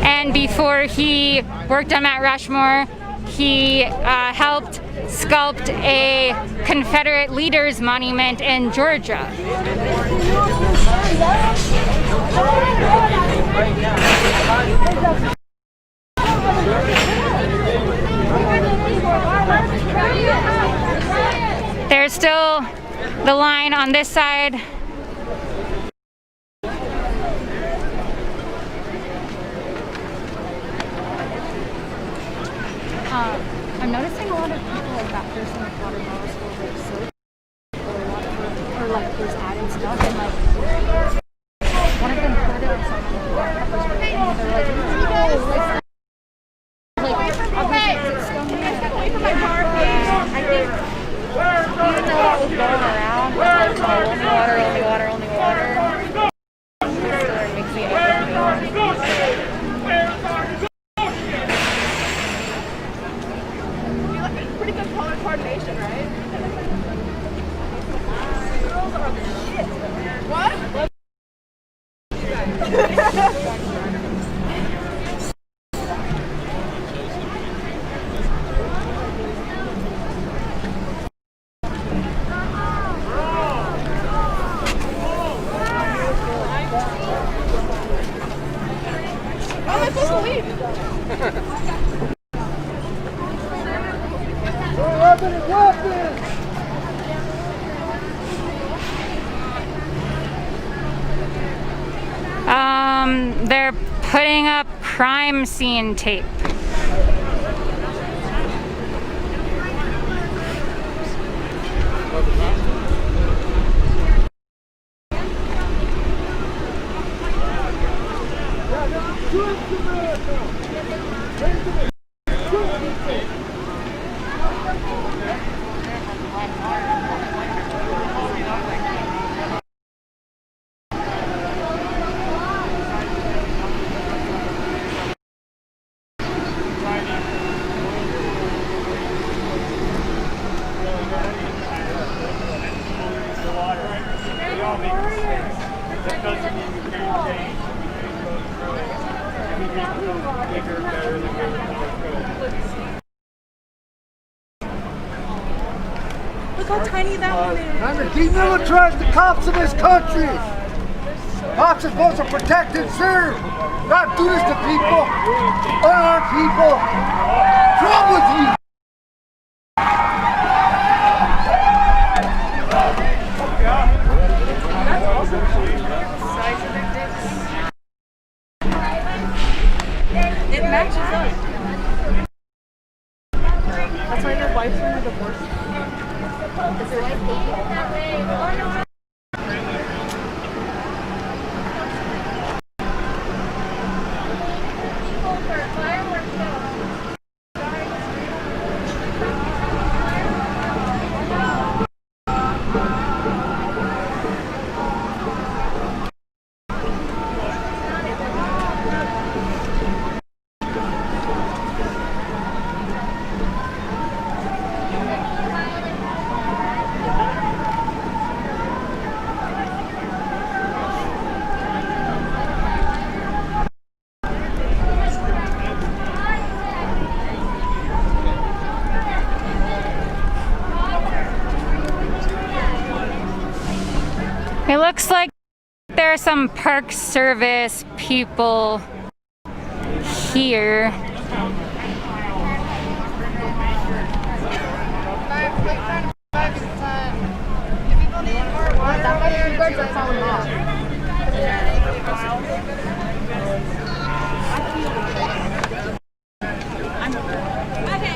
And before he worked on Mount Rushmore, he helped sculpt a Confederate leaders monument in Georgia. There's still the line on this side. I'm noticing a lot of people like that person with water bottles full of like soap or like there's added stuff, and like one of them put it on something and they're like, no, like obviously it's still new. I think even though that was going around, like only water, only water, only water, it makes me Pretty good color coordination, right? Girls are the shit. What? How am I supposed to leave? They're putting up crime scene tape. Look how tiny that one is. Time to demilitarize the cops in this country. Cops are supposed to protect and serve, not do this to people, unarmed people. What's wrong with you? It matches up. That's why their wives are divorced. Is your wife dating that way? It looks like there are some Park Service people here.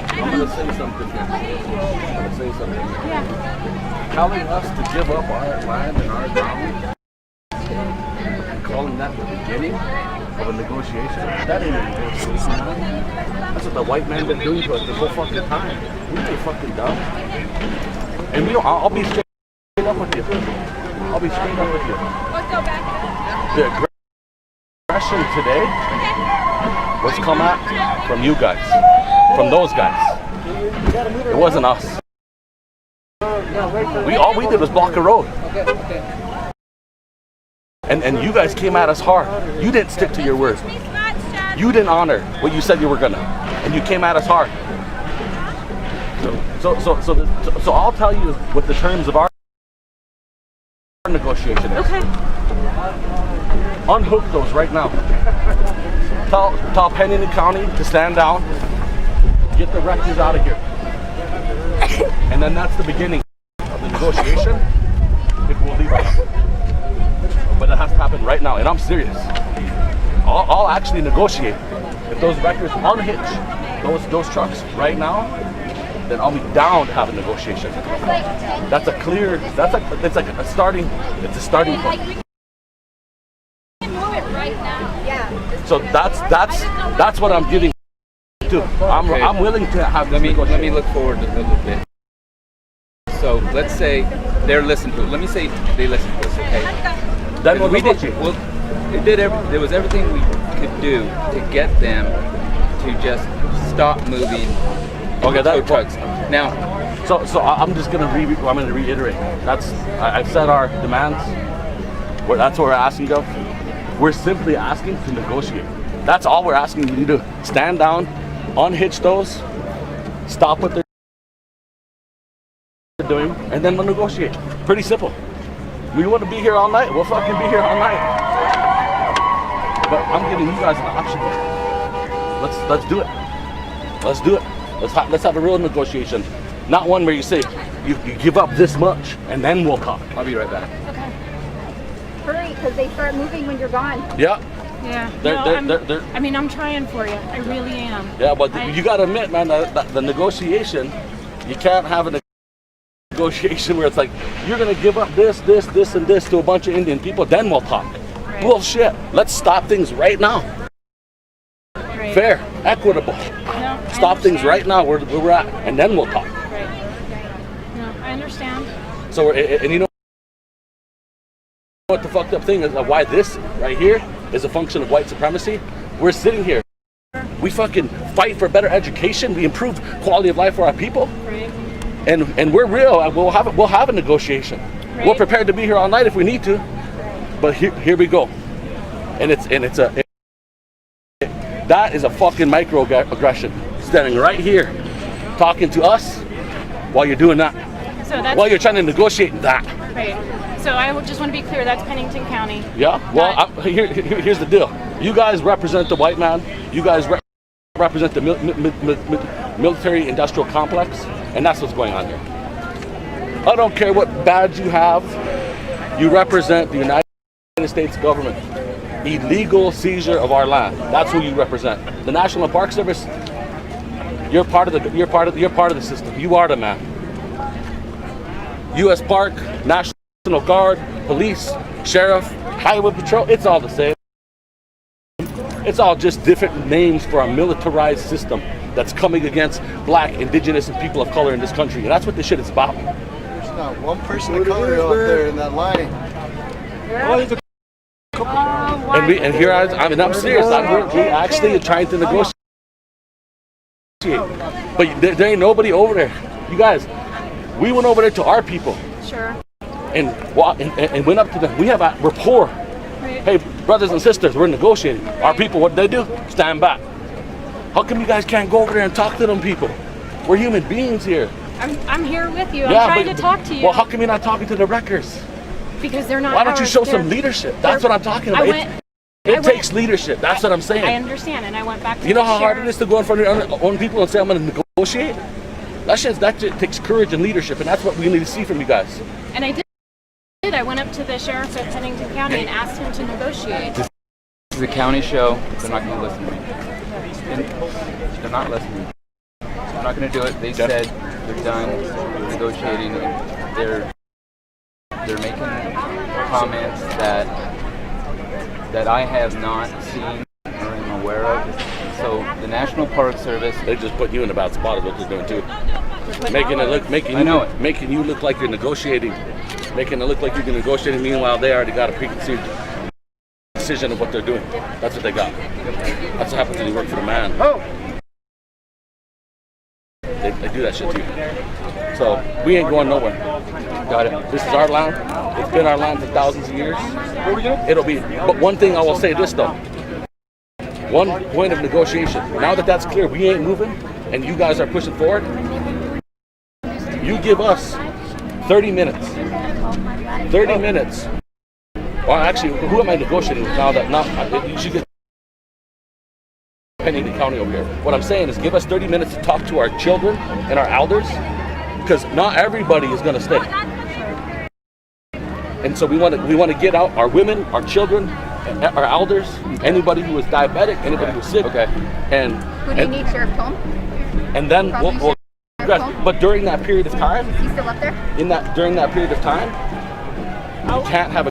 I'm gonna say something here. Telling us to give up our land and our ground and calling that the beginning of a negotiation. That ain't a negotiation. That's what the white man been doing to us this whole fucking time. We ain't fucking dumb. And I'll be straight up with you. I'll be straight up with you. Let's go back. The aggression today was come at from you guys, from those guys. It wasn't us. All we did was block a road. And you guys came at us hard. You didn't stick to your word. You didn't honor what you said you were gonna. And you came at us hard. So I'll tell you what the terms of our negotiation is. Okay. Unhook those right now. Tell Pennington County to stand down. Get the wreckers out of here. And then that's the beginning of the negotiation, if we'll leave it up. But it has to happen right now, and I'm serious. I'll actually negotiate. If those wreckers unhitch those trucks right now, then I'll be down to have a negotiation. That's a clear, it's like a starting point. So that's what I'm giving to. I'm willing to have this negotiation. Let me look forward a little bit. So let's say they're listening to it. Let me say they listen to us, okay? Then we'll negotiate. There was everything we could do to get them to just stop moving. Okay, tow trucks. Now, so I'm just gonna reiterate. I've said our demands. That's what we're asking of. We're simply asking to negotiate. That's all we're asking you to do. Stand down, unhitch those, stop what they're doing, and then we'll negotiate. Pretty simple. We want to be here all night, we'll fucking be here all night. But I'm giving you guys an option. Let's do it. Let's do it. Let's have a real negotiation. Not one where you say you give up this much and then we'll talk. I'll be right back. Okay. Hurry, because they start moving when you're gone. Yeah. Yeah. I mean, I'm trying for you. I really am. Yeah, but you gotta admit, man, that the negotiation, you can't have a negotiation where it's like, you're gonna give up this, and this to a bunch of Indian people, then we'll talk. Right. Bullshit. Let's stop things right now. Right. Fair, equitable. No, stop things right now where we're at, and then we'll talk. Right. No, I understand. So, and you know what the fucked up thing is, why this right here is a function of white supremacy? We're sitting here. We fucking fight for better education. We improve quality of life for our people. Right. And we're real. We'll have a negotiation. We're prepared to be here all night if we need to. But here we go. That is a fucking microaggression. Standing right here, talking to us while you're doing that. So that's, while you're trying to negotiate that. Right. So I just want to be clear, that's Pennington County. Yeah, well, here's the deal. You guys represent the white man. You guys represent the military-industrial complex, and that's what's going on here. I don't care what badge you have. You represent the United States government. Illegal seizure of our land. That's who you represent. The National Park Service. You're part of the system. You are the man. U.S. Park, National Guard, police, sheriff, highway patrol. It's all the same. It's all just different names for a militarized system that's coming against black, indigenous, and people of color in this country. And that's what this shit is about. There's not one person of color out there in that line. And here I'm serious. We actually are trying to negotiate. But there ain't nobody over there. You guys, we went over there to our people. Sure. And went up to them. We have a rapport. Right. Hey, brothers and sisters, we're negotiating. Right. Our people, what they do? Stand back. How come you guys can't go over there and talk to them people? We're human beings here. I'm here with you. I'm trying to talk to you. Well, how come you're not talking to the wreckers? Because they're not. Why don't you show some leadership? That's what I'm talking about. It takes leadership. That's what I'm saying. I understand, and I went back to you know how hard it is to go in front of your own people and say, I'm going to negotiate? That shit takes courage and leadership, and that's what we need to see from you guys. And I did. I went up to the sheriff of Pennington County and asked him to negotiate. This is a county show. They're not going to listen to me. And they're not listening. I'm not going to do it. They said they're done negotiating. They're making comments that I have not seen or am aware of. So the National Park Service, they just put you in a bad spot is what they're doing too. Making you look like you're negotiating. Making it look like you're negotiating. Meanwhile, they already got a preconceived decision of what they're doing. That's what they got. That's what happens when you work for the man. Oh. They do that shit to you. So we ain't going nowhere. Got it. This is our land. It's been our land for thousands of years. It'll be. But one thing I will say this though. One point of negotiation. Now that that's clear, we ain't moving, and you guys are pushing forward. You give us 30 minutes. 30 minutes. Well, actually, who am I negotiating with now? You should get Pennington County over here. What I'm saying is, give us 30 minutes to talk to our children and our elders, because not everybody is going to stay. And so we want to get out our women, our children, our elders, anybody who is diabetic, anybody who's sick. Okay. Who do you need, Sheriff Cone? And then we'll but during that period of time, is he still up there? During that period of time, you can't have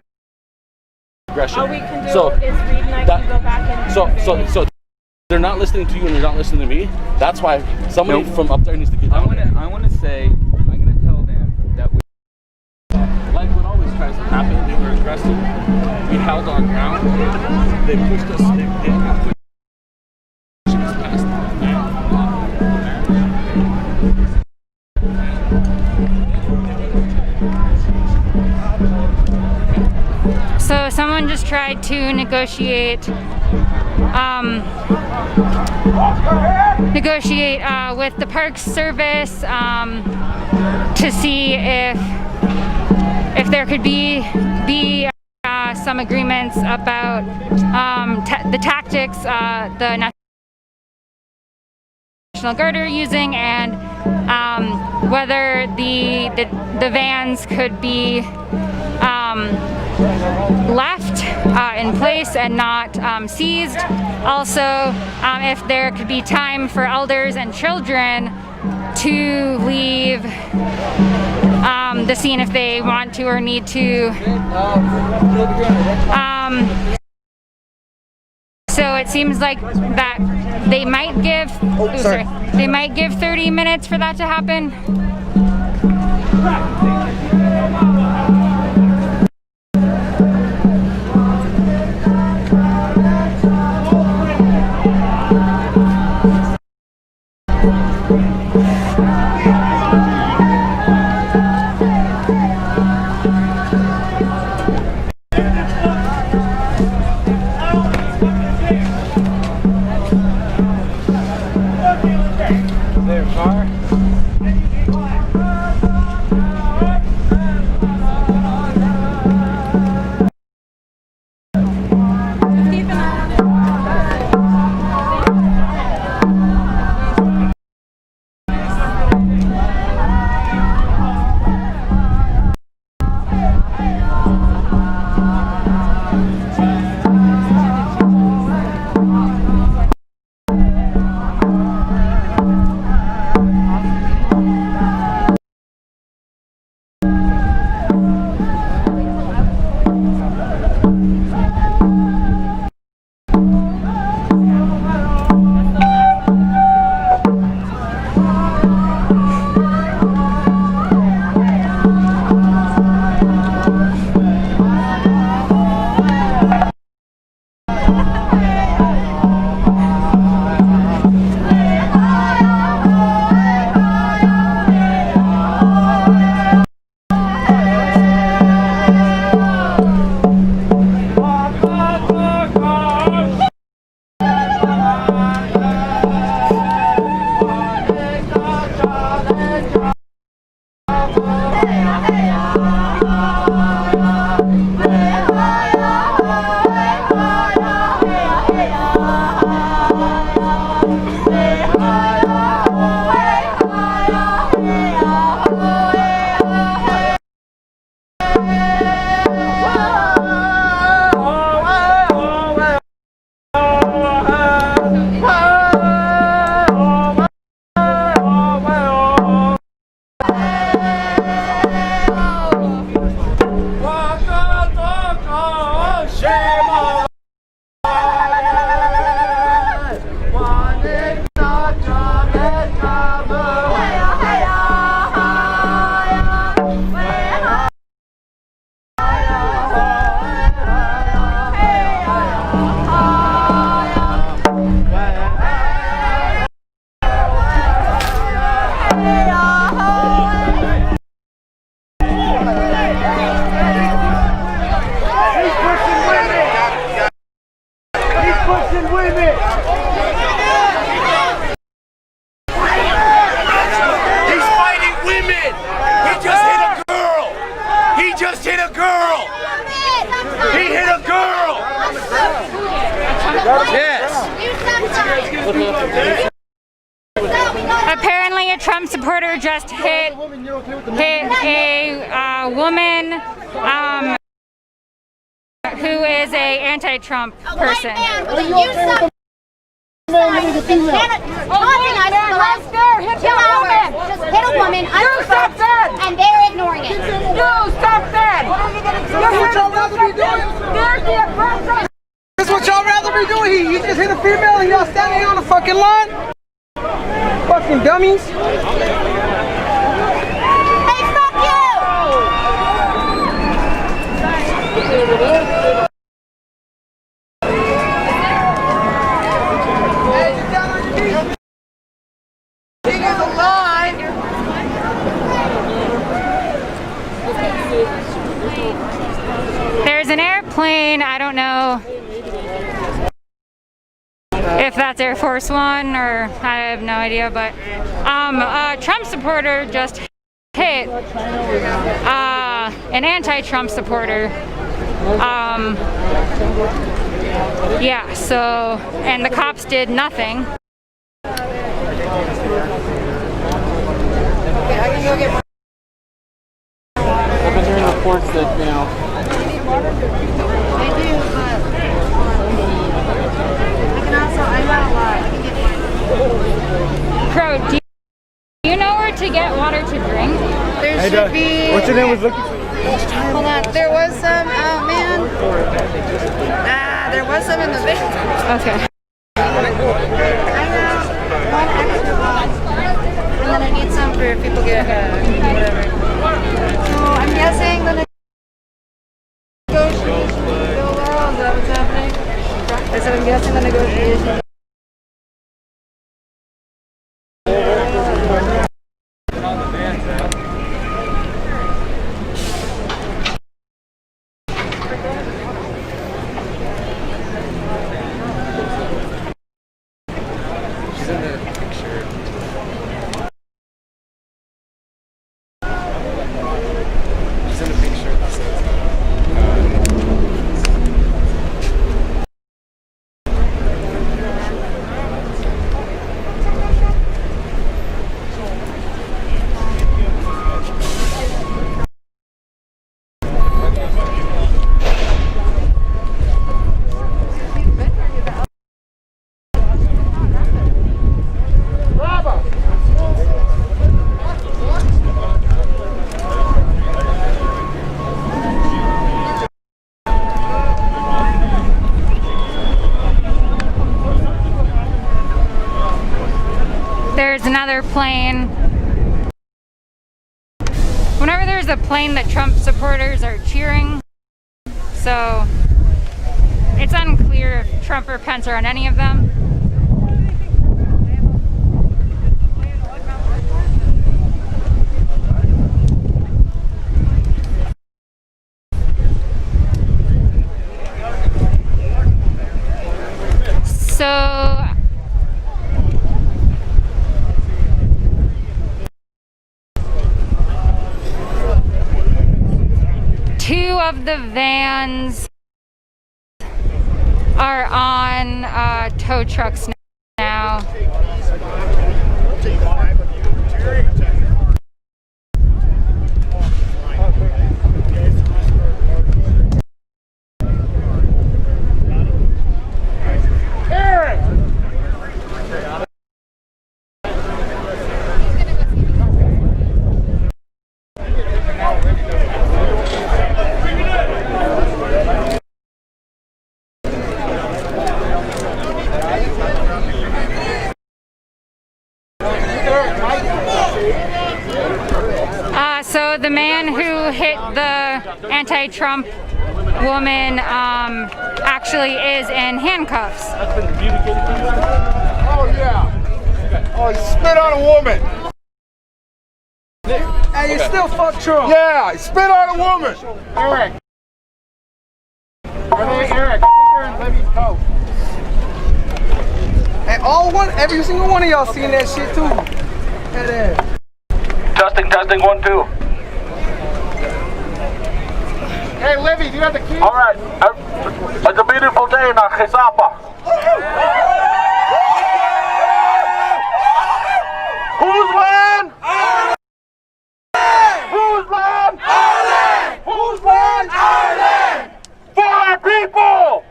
aggression. All we can do is Reed and I can go back and so they're not listening to you and they're not listening to me. That's why somebody from up there needs to get down. I want to say, I'm going to tell them that like what always tries to happen, they were aggressive. We held our ground. They pushed us. They pushed us past So someone just tried to negotiate with the Park Service to see if there could be some agreements about the tactics the National Guard are using, and whether the vans could be left in place and not seized. Also, if there could be time for elders and children to leave the scene if they want to or need to. So it seems like that they might give they might give 30 minutes for that to happen. just hit a girl! He hit a girl! Yes! Apparently a Trump supporter just hit a woman who is a anti-Trump person. Just hit a woman, and they're ignoring it. No, stop that! That's what y'all rather be doing? That's what y'all rather be doing? He just hit a female and y'all standing here on the fucking line? Fucking dummies. Hey, fuck you! There's an airplane, I don't know if that's Air Force One or I have no idea, but a Trump supporter just hit an anti-Trump supporter. Yeah, so, and the cops did nothing. Okay, I can go get my... I've been hearing reports that, you know... I do, but I can also, I got a lot. I can get Crow, do you know where to get water to drink? There should be... What's your name was looking for? Hold on, there was some, oh man. There was some in the bin. Okay. I have one extra box, and then I need some for if people get whatever. So I'm guessing the negotiations go well. Is that what's happening? I said I'm guessing the negotiations. There's another plane. Whenever there's a plane, the Trump supporters are cheering. So it's unclear if Trump or Pence are on any of them. So two of the vans are on tow trucks now. So the man who hit the anti-Trump woman actually is in handcuffs. Oh yeah. Oh, he spit on a woman. Hey, you still fuck Trump. Yeah, he spit on a woman. Eric. Eric, I think they're in Libby's coat. Hey, every single one of y'all seen that shit too. Hey there. Testing, 1, 2. Hey, Livy, do you have the key? All right. It's a beautiful day in Chisapa. Whose land? Our land. Whose land? Our land. Whose land? Our land. For our people.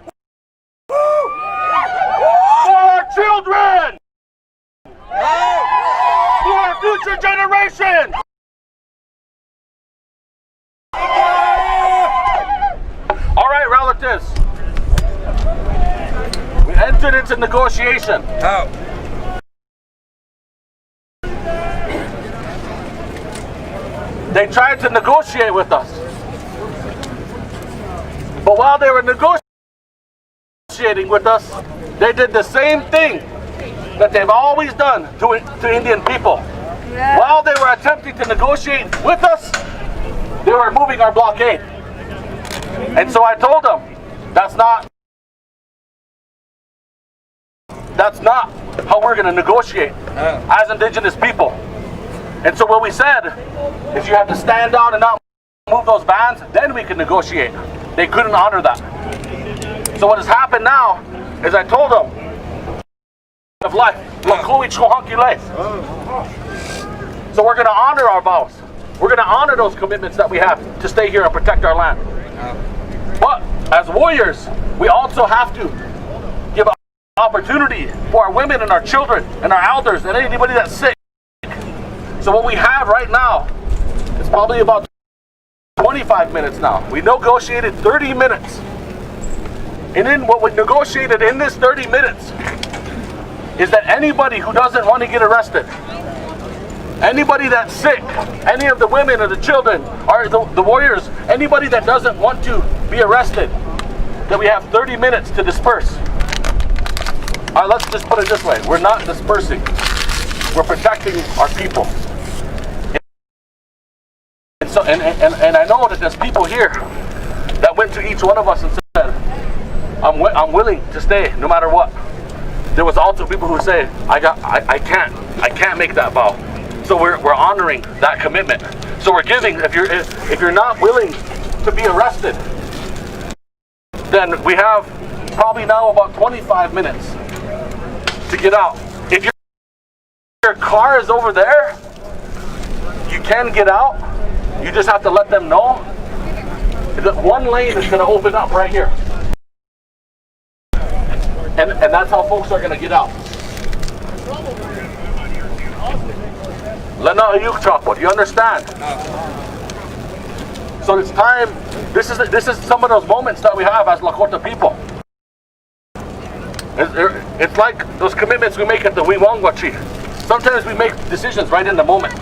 For our children. For our future generations. All right, relatives. We entered into negotiation. How? They tried to negotiate with us. But while they were negotiating with us, they did the same thing that they've always done to Indian people. Yeah. While they were attempting to negotiate with us, they were moving our blockade. And so I told them, that's not how we're going to negotiate as Indigenous people. And so what we said is you have to stand down and not move those bans, then we can negotiate. They couldn't honor that. So what has happened now is I told them of life. So we're going to honor our vows. We're going to honor those commitments that we have to stay here and protect our land. But as warriors, we also have to give an opportunity for our women and our children and our elders and anybody that's sick. So what we have right now is probably about 25 minutes now. We negotiated 30 minutes. And then what we negotiated in this 30 minutes is that anybody who doesn't want to get arrested, anybody that's sick, any of the women or the children or the warriors, anybody that doesn't want to be arrested, that we have 30 minutes to disperse. All right, let's just put it this way. We're not dispersing. We're protecting our people. And so, and I know that there's people here that went to each one of us and said, I'm willing to stay no matter what. There was also people who say, I can't make that vow. So we're honoring that commitment. So we're giving, if you're not willing to be arrested, then we have probably now about 25 minutes to get out. If your car is over there, you can get out. You just have to let them know that one lane is going to open up right here. And that's how folks are going to get out. Do you understand? So it's time. This is some of those moments that we have as Lakota people. It's like those commitments we make at the Wiwangwachi. Sometimes we make decisions right in the moment.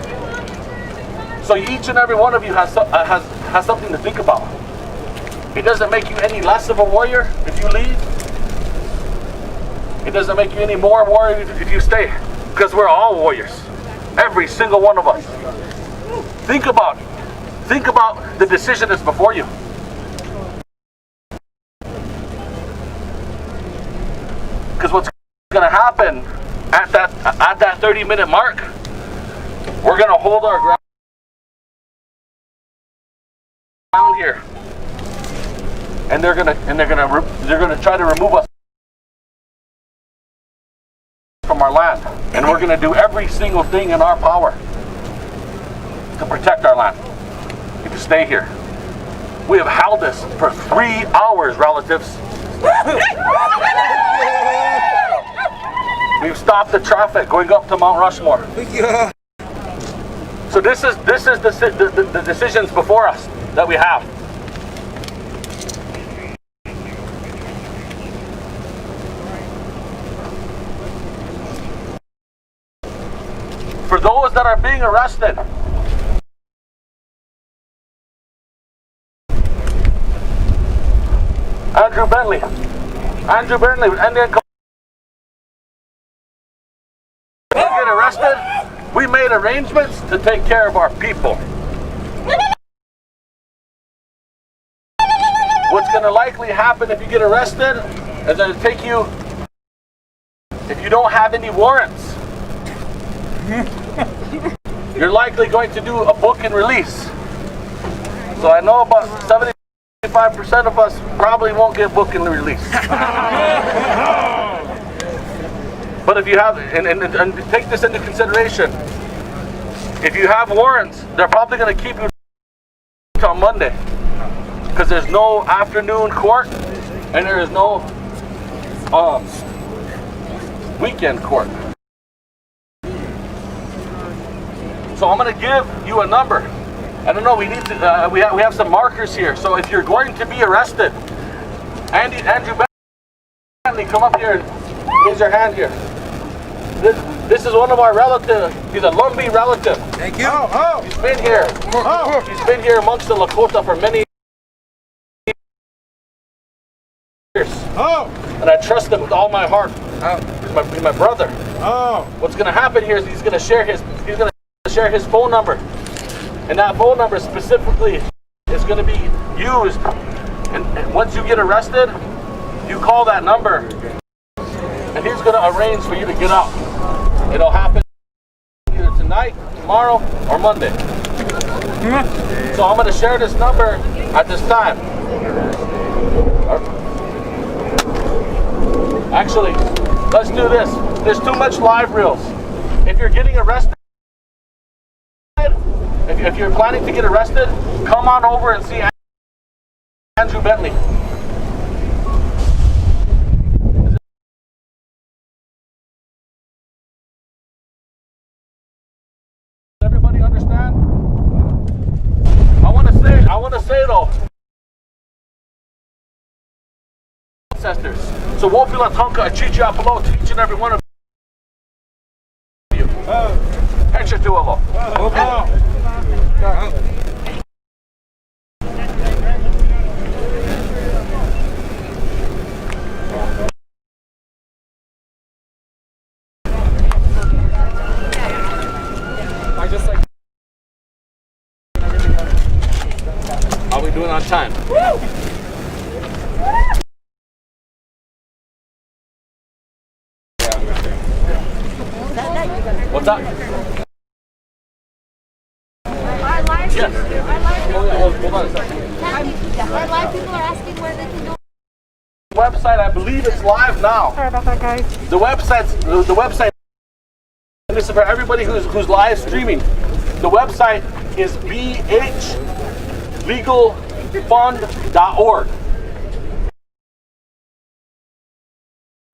So each and every one of you has something to think about. It doesn't make you any less of a warrior if you leave. It doesn't make you any more warrior if you stay. Because we're all warriors. Every single one of us. Think about the decision that's before you. Because what's going to happen at that 30-minute mark, we're going to hold our ground here, and they're going to try to remove us from our land, and we're going to do every single thing in our power to protect our land and to stay here. We have held this for 3 hours, relatives. We've stopped the traffic going up to Mount Rushmore. So this is the decisions before us that we have. For those that are being arrested, Andrew Bentley, and then get arrested. We made arrangements to take care of our people. What's going to likely happen if you get arrested is that it'll take you, if you don't have any warrants, you're likely going to do a book and release. So I know about 75% 95% of us probably won't get booked and released. But if you have, and take this into consideration, if you have warrants, they're probably going to keep you until Monday, because there's no afternoon court and there is no weekend court. So I'm going to give you a number. I don't know. We need to. We have some markers here. So if you're going to be arrested, Andrew Bentley, come up here and raise your hand here. This is one of our relatives. He's a Lumbee relative. Thank you. He's been here. He's been here amongst the Lakota for many years. And I trust him with all my heart. He's my brother. What's going to happen here is he's going to share his phone number, and that phone number specifically is going to be used. And once you get arrested, you call that number, and he's going to arrange for you to get out. It'll happen either tonight, tomorrow, or Monday. So I'm going to share this number at this time. Actually, let's do this. There's too much live reels. If you're getting arrested, if you're planning to get arrested, come on over and see Andrew Bentley. Does everybody understand? I want to say though, ancestors. So Wopila Tonka Achichi Apolo to each and every one of you. Extra to a How are we doing on time? What's up? Yes. Hold on a second. Our live people are asking where they can go. Website, I believe it's live now. Sorry about that, guys. The website. And this is for everybody who's live streaming. The website is bhlegalfund.org.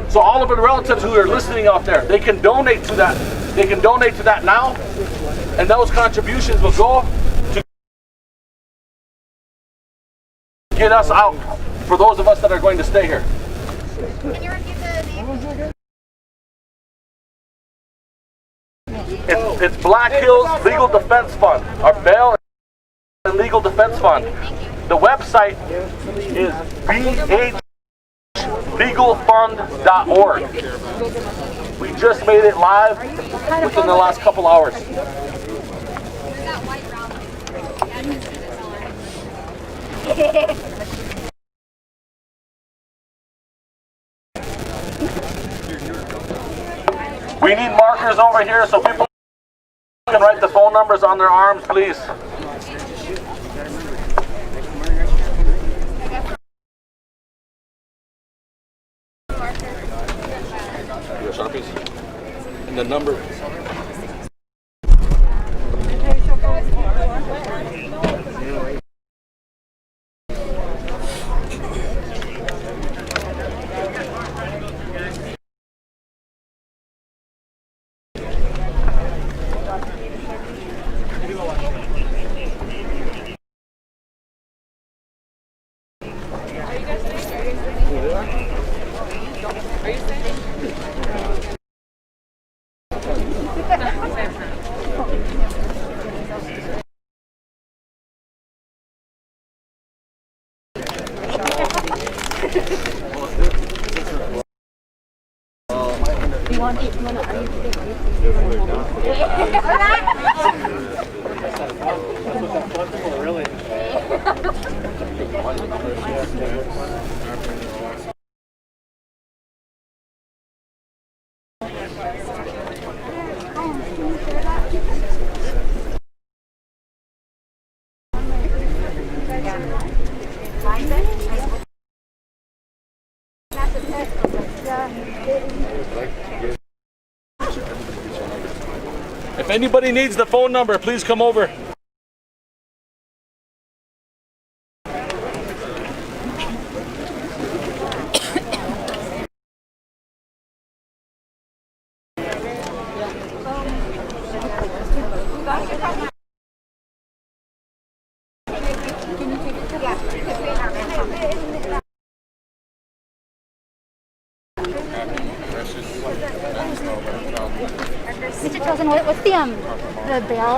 So all of the relatives who are listening out there, they can donate to that. They can donate to that now, and those contributions will go to get us out for those of us that are going to stay here. Can you repeat the name? It's Black Hills Legal Defense Fund, our bail and legal defense fund. The website is bhlegalfund.org. We just made it live within the last couple hours. We need markers over here so people can write the phone numbers on their arms, please. Your Sharpies. And the number. If anybody needs the phone number, please come over. Mr. Chosen, what's the bail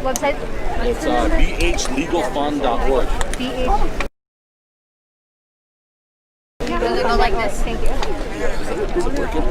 website? It's bhlegalfund.org. BH. Does it go like this? Thank you. Is it working?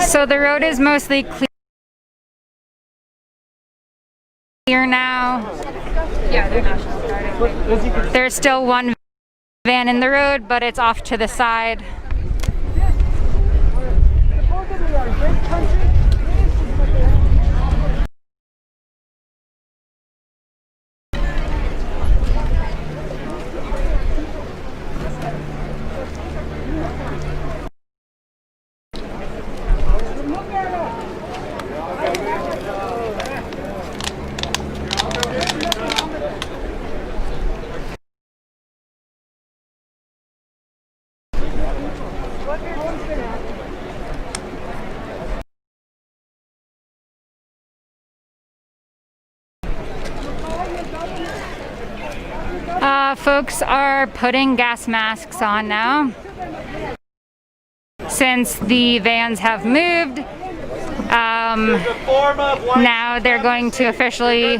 So the road is mostly clear now. Yeah, they're National Guard. There's still one van in the road, but it's off to the side. Folks are putting gas masks on now. Since the vans have moved, now they're going to officially,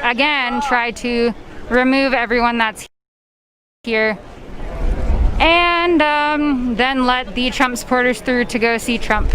again, try to remove everyone that's here and then let the Trump supporters through to go see Trump.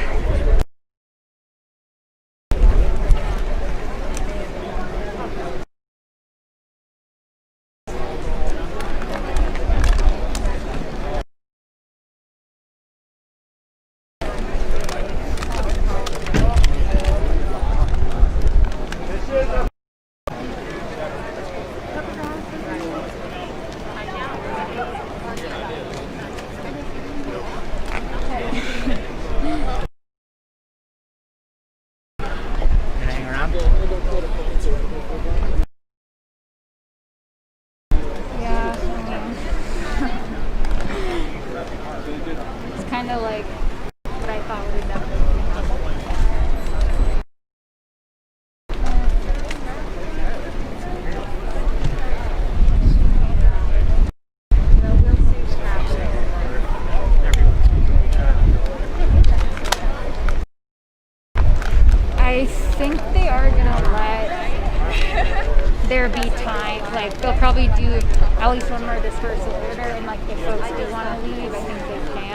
Kind of like what I thought would definitely happen. I think they are gonna let there be time. Like they'll probably do at least one more dispersal order, and like if folks do want to leave, I think they can.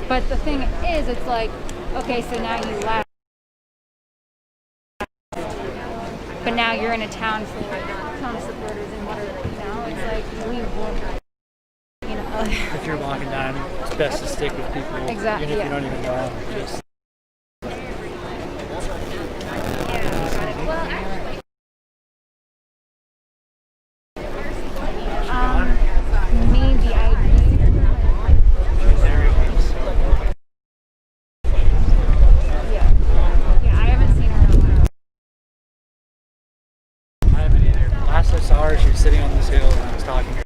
But the thing is, it's like, okay, so now you left, but now you're in a town full of Trump supporters, and what are, it's like we won't, If you're walking down, it's best to stick with people, exactly, even if you don't even know them. Just maybe I last I saw her, she was sitting on this hill and I was talking to her.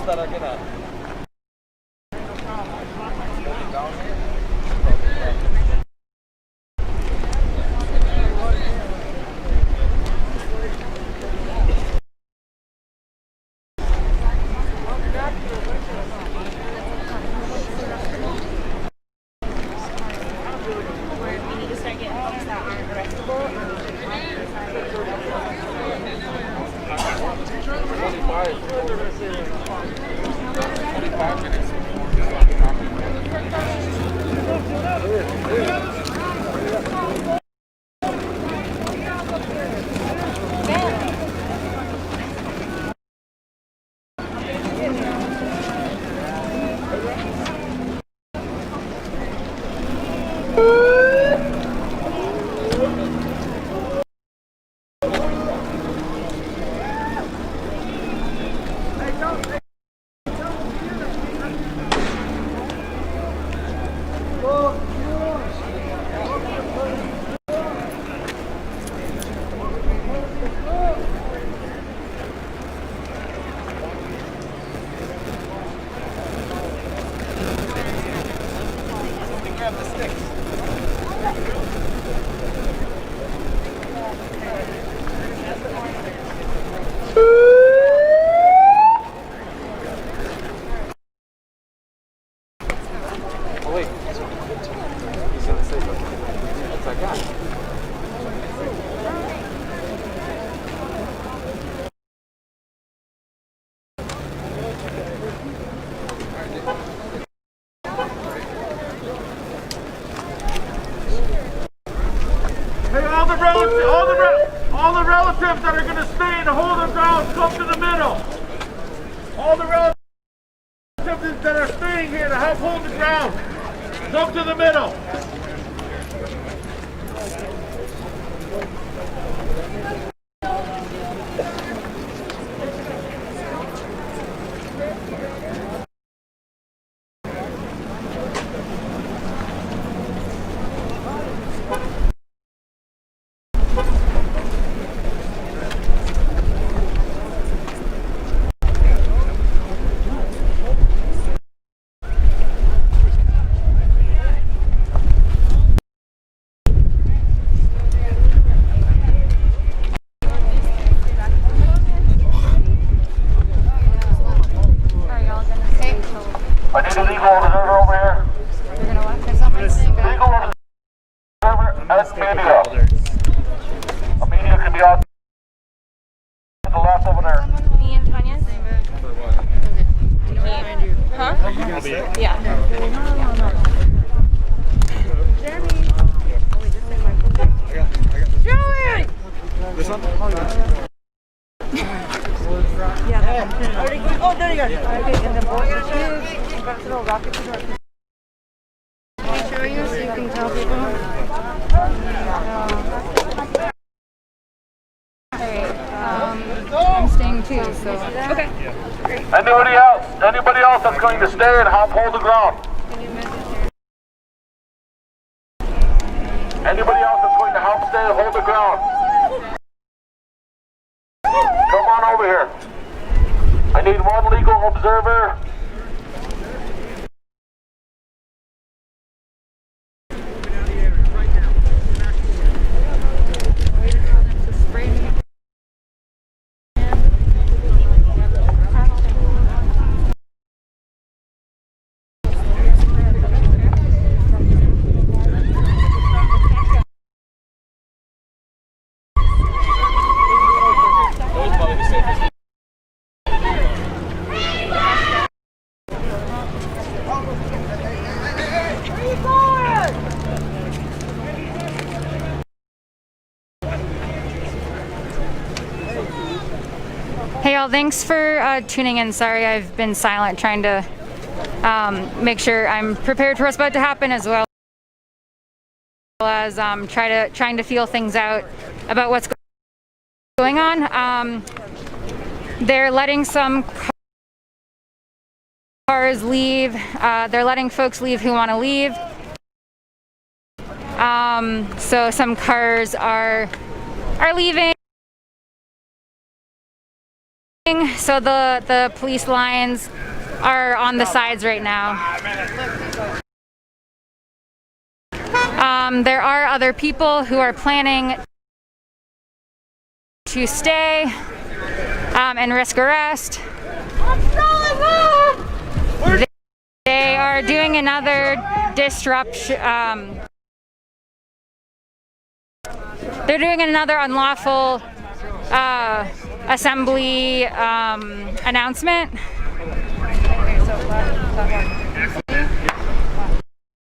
that are gonna. All the relatives that are going to stay and hold their ground, come to the middle. All the relatives that are staying here to help hold the ground, come to the middle. I need a legal observer over here. You're gonna what? There's something saying back. Legal observer and media. A media can be on to the left over there. Me and Tanya? Huh? Yeah. Jeremy! This one? Yeah. Oh, there you go. Okay, and the boy little rocket. Can I show you so you can tell people? I'm staying too, so. Okay. Great. Anybody else that's going to stay and help hold the ground? Anybody else that's going to help stay and hold the ground? Come on over here. I need one legal observer. Hey y'all, thanks for tuning in. Sorry I've been silent, trying to make sure I'm prepared for what's about to happen, as well as trying to feel things out about what's going on. They're letting some cars leave. They're letting folks leave who want to leave. So some cars are leaving. So the police lines are on the sides right now. There are other people who are planning to stay and risk arrest. They are doing another disruption. They're doing another unlawful assembly announcement.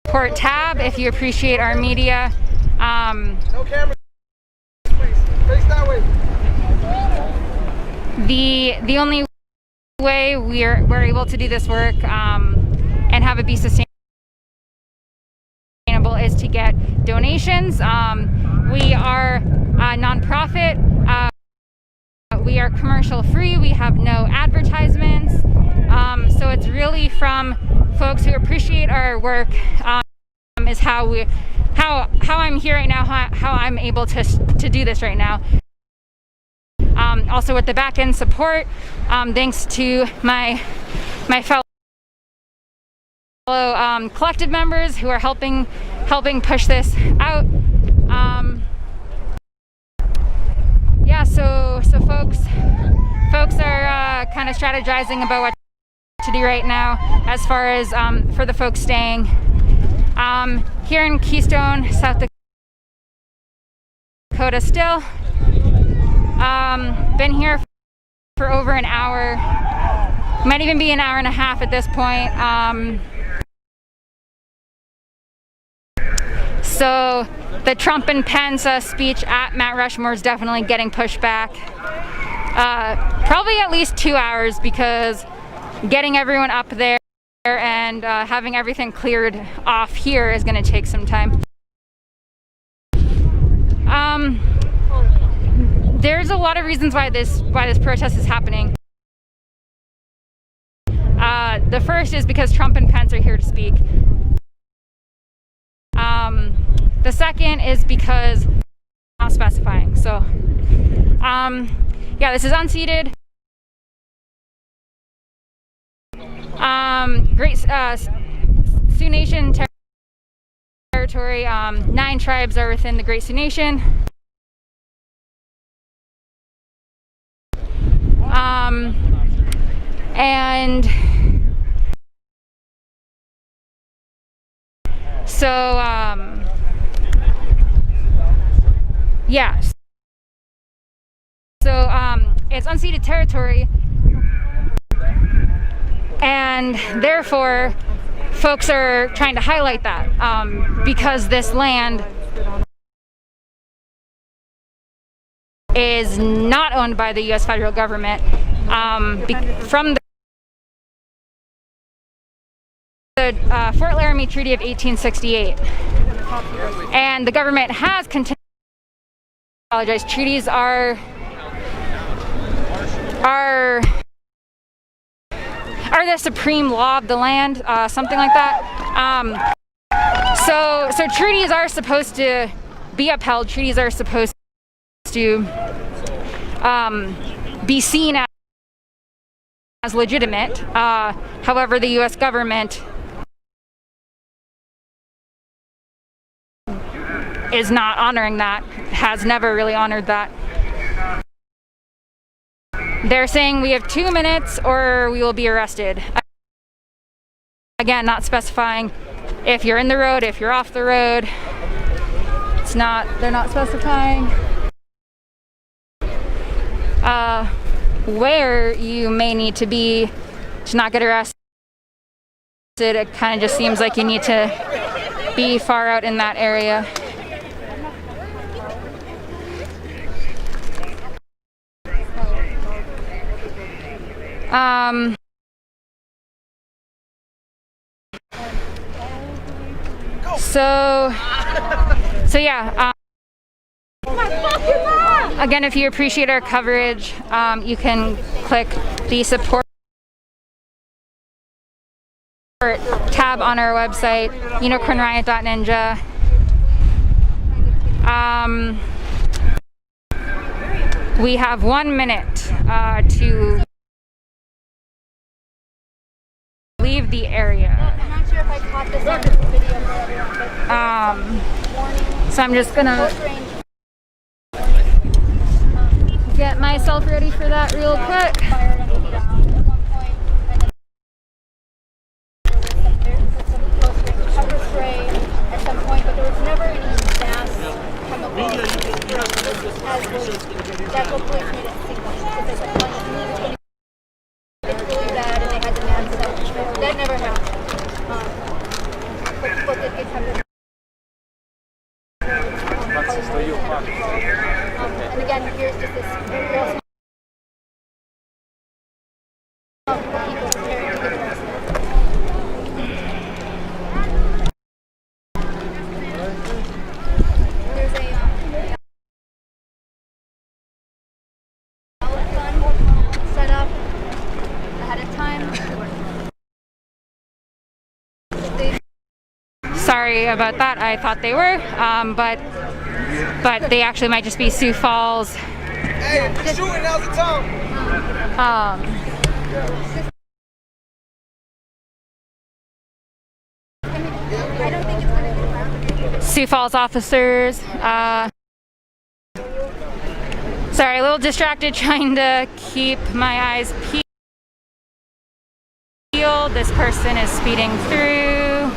Support tab if you appreciate our media. No cameras, please. Face that way. The only way we're able to do this work and have it be sustainable is to get donations. We are a nonprofit. We are commercial free. We have no advertisements. So it's really from folks who appreciate our work. Is how I'm here right now. How I'm able to do this right now. Also with the back end support, thanks to my fellow collective members who are helping push this out. Yeah, so folks are kind of strategizing about what to do right now as far as for the folks staying here in Keystone, South Dakota still. Been here for over an hour, might even be an hour and a half at this point. So the Trump and Pence speech at Mount Rushmore is definitely getting pushed back. Probably at least 2 hours, because getting everyone up there and having everything cleared off here is going to take some time. There's a lot of reasons why this protest is happening. The first is because Trump and Pence are here to speak. The second is because I'm not specifying. So, yeah, this is unceded. Great Sioux Nation territory. 9 tribes are within the Great Sioux Nation. And so, yeah. So, it's unceded territory, and therefore, folks are trying to highlight that because this land is not owned by the U.S. federal government. From the Fort Laramie Treaty of 1868, and the government has continued. Apologize. Treaties are the supreme law of the land, something like that. So treaties are supposed to be upheld. Treaties are supposed to be seen as legitimate. However, the U.S. government is not honoring that, has never really honored that. They're saying we have 2 minutes or we will be arrested. Again, not specifying if you're in the road, if you're off the road. They're not specifying where you may need to be to not get arrested. It kind of just seems like you need to be far out in that area. So yeah. Again, if you appreciate our coverage, you can click the support tab on our website, unicornriot.ninja. We have 1 minute to leave the area. I'm not sure if I caught this on the video for So I'm just gonna get myself ready for that real quick. Pepper spray at some point, but there was never any gas chemicals. That's what police made it seem like. Because they kept telling us, it's really bad, and they had the mad stuff. That never happened. But people did get pepper. And again, here's just this real small people preparing to get arrested. There's a ballot fund set up ahead of time. Sorry about that. I thought they were, but they actually might just be Sioux Falls. Hey, shooting, now's the time. Sioux Falls officers. Sorry, a little distracted trying to keep my eyes peeled. This person is speeding through.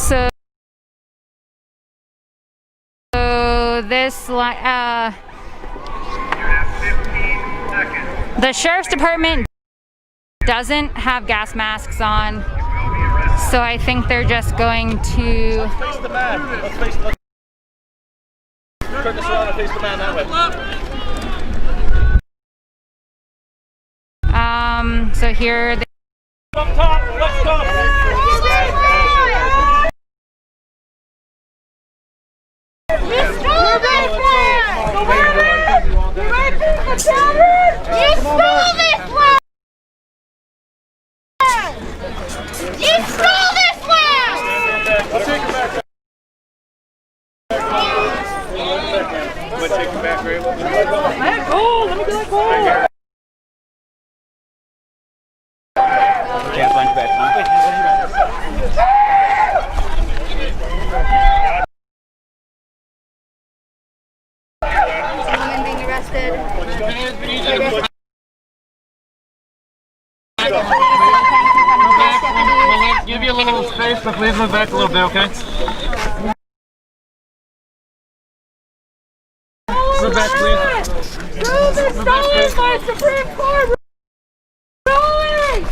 So this the sheriff's department doesn't have gas masks on, so I think they're just going to Face the man. Let's face the turn this around and face the man that way. So here they Up top, let's go. You stole this land! You stole this land! You stole this land! Let's take it back. Let's take it back, Ray. Oh, let me get that goal. Can't find you back. Woman being arrested. We'll give you a little space, but please move back a little bit, okay? Move back, please. Rule is stolen by Supreme Court ruling!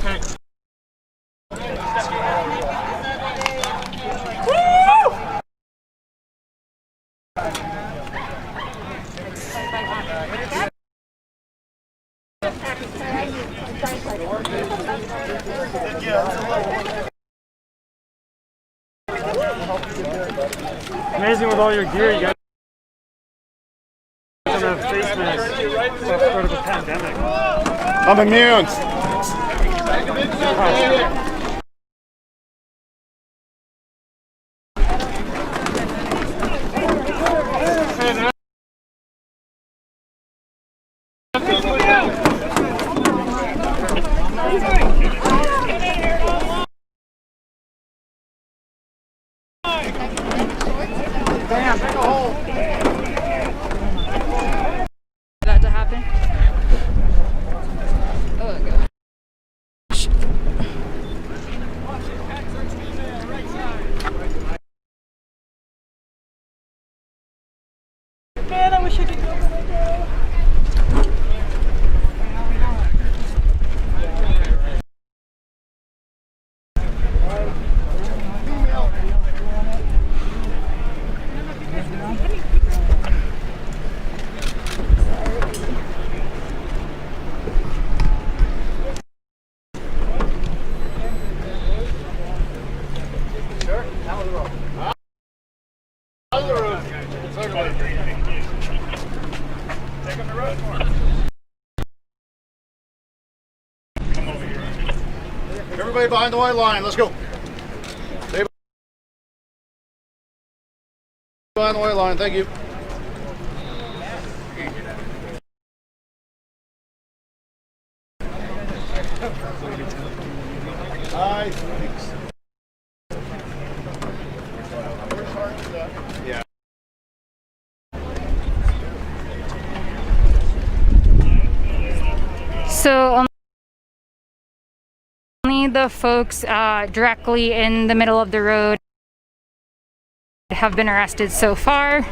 Woo! Amazing with all your gear, you guys don't have face masks. It's part of the pandemic. I'm immune. that to happen. Oh god. Man, I wish I could go right now. Everybody behind the white line, let's go. Stay behind the white line, thank you. Hi. Yeah. So only the folks directly in the middle of the road have been arrested so far.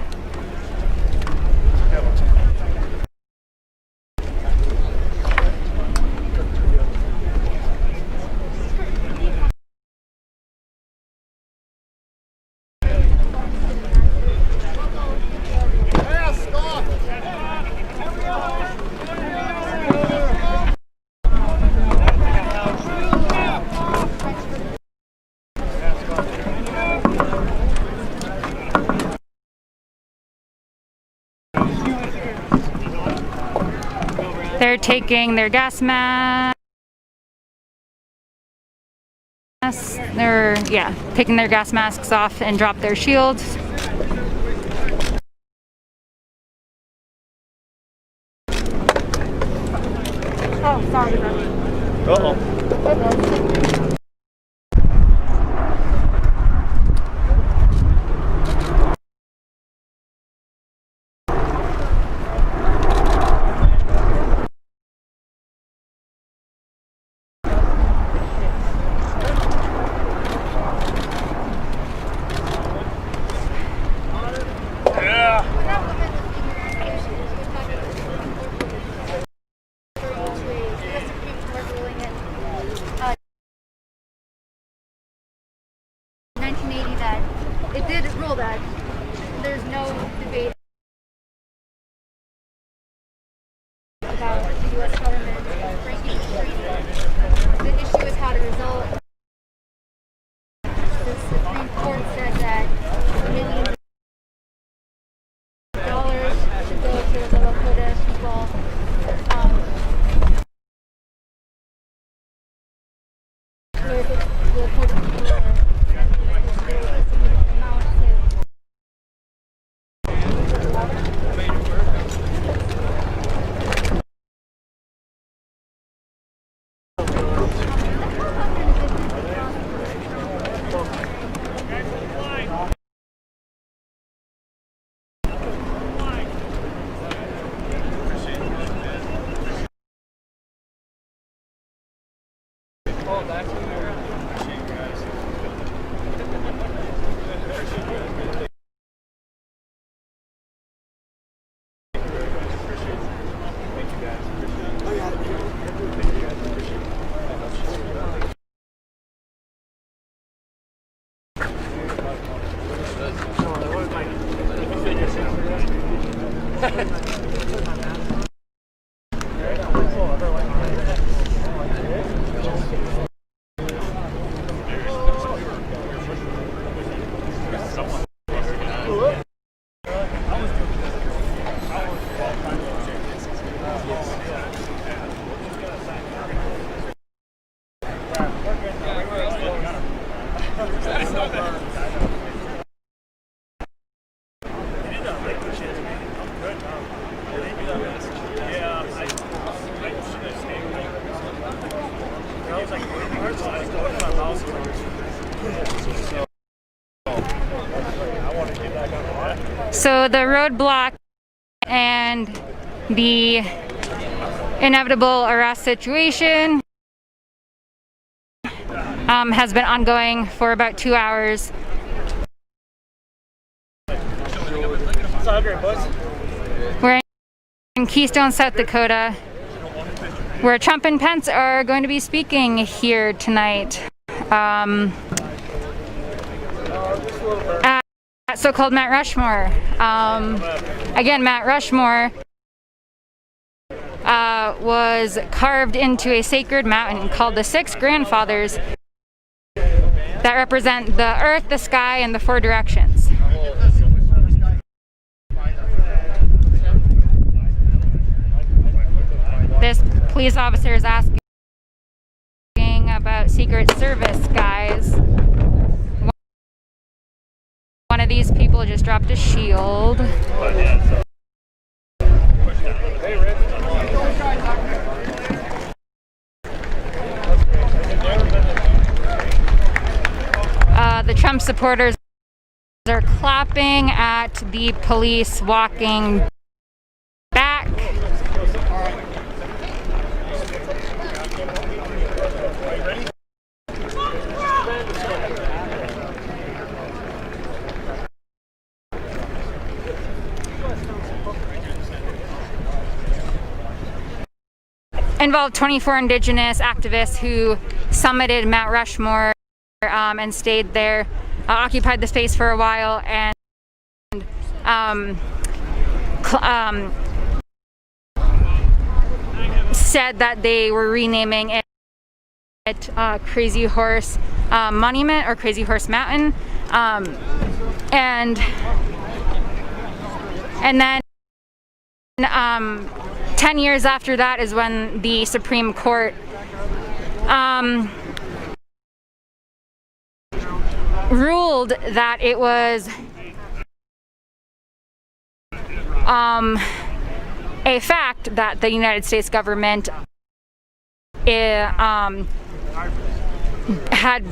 They're taking their gas masks. They're, taking their gas masks off and drop their shields. Oh, sorry. Uh-oh. It did rule that there's no debate about the U.S. government breaking the treaty. The issue is how to resolve. The Supreme Court said that millions of dollars should go to the Lakota people. Where the Lakota people are. So the roadblock and the inevitable arrest situation has been ongoing for about 2 hours. We're in Keystone, South Dakota, where Trump and Pence are going to be speaking here tonight at so-called Mount Rushmore. Again, Mount Rushmore was carved into a sacred mountain called the Six Grandfathers that represent the earth, the sky, and the four directions. police officers asking about Secret Service guys. One of these people just dropped a shield. The Trump supporters are clapping at the police walking back. Involved 24 indigenous activists who summited Mount Rushmore and stayed there, occupied the space for a while, and said that they were renaming it Crazy Horse Monument or Crazy Horse Mountain, and then 10 years after that is when the Supreme Court ruled that it was a fact that the United States government had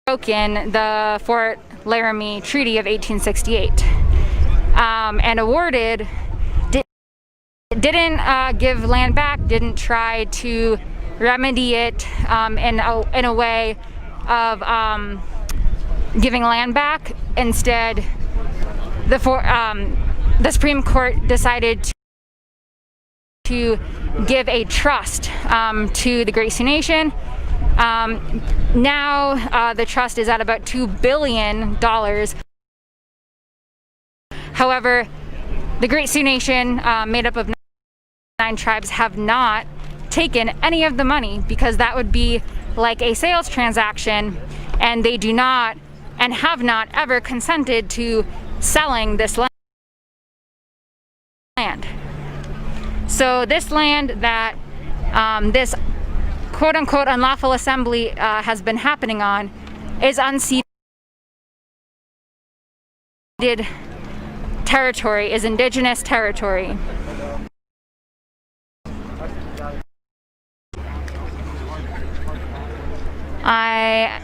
broken the Fort Laramie Treaty of 1868 and awarded, didn't give land back, didn't try to remedy it in a way of giving land back. Instead, the Supreme Court decided to give a trust to the Great Sioux Nation. Now the trust is at about $2 billion. However, the Great Sioux Nation, made up of 9 tribes, have not taken any of the money because that would be like a sales transaction, and they do not and have not ever consented to selling this land. So this land that this quote-unquote unlawful assembly has been happening on is unceded territory, is indigenous territory. I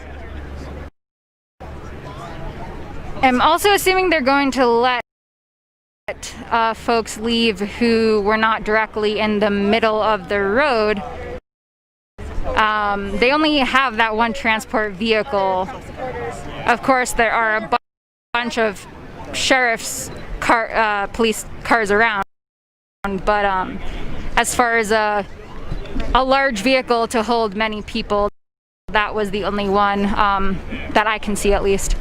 am also assuming they're going to let folks leave who were not directly in the middle of the road. They only have that one transport vehicle. Of course, there are a bunch of sheriff's police cars around, but as far as a large vehicle to hold many people, that was the only one that I can see, at least.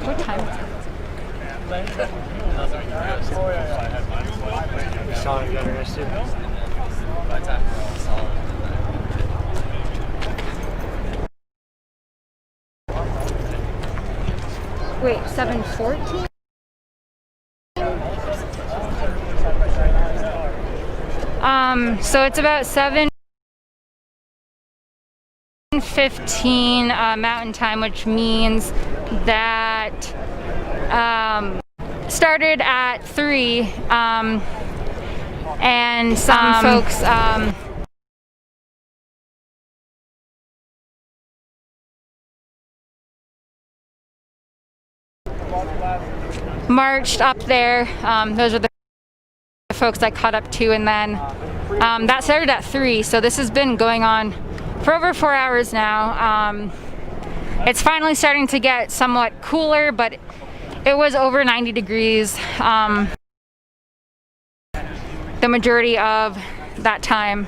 What time is it? You saw you got arrested. Wait, 7:14? So it's about 7:15 Mountain Time, which means that started at 3, and some folks marched up there. Those are the folks I caught up to, and then that started at 3, so this has been going on for over 4 hours now. It's finally starting to get somewhat cooler, but it was over 90 degrees the majority of that time.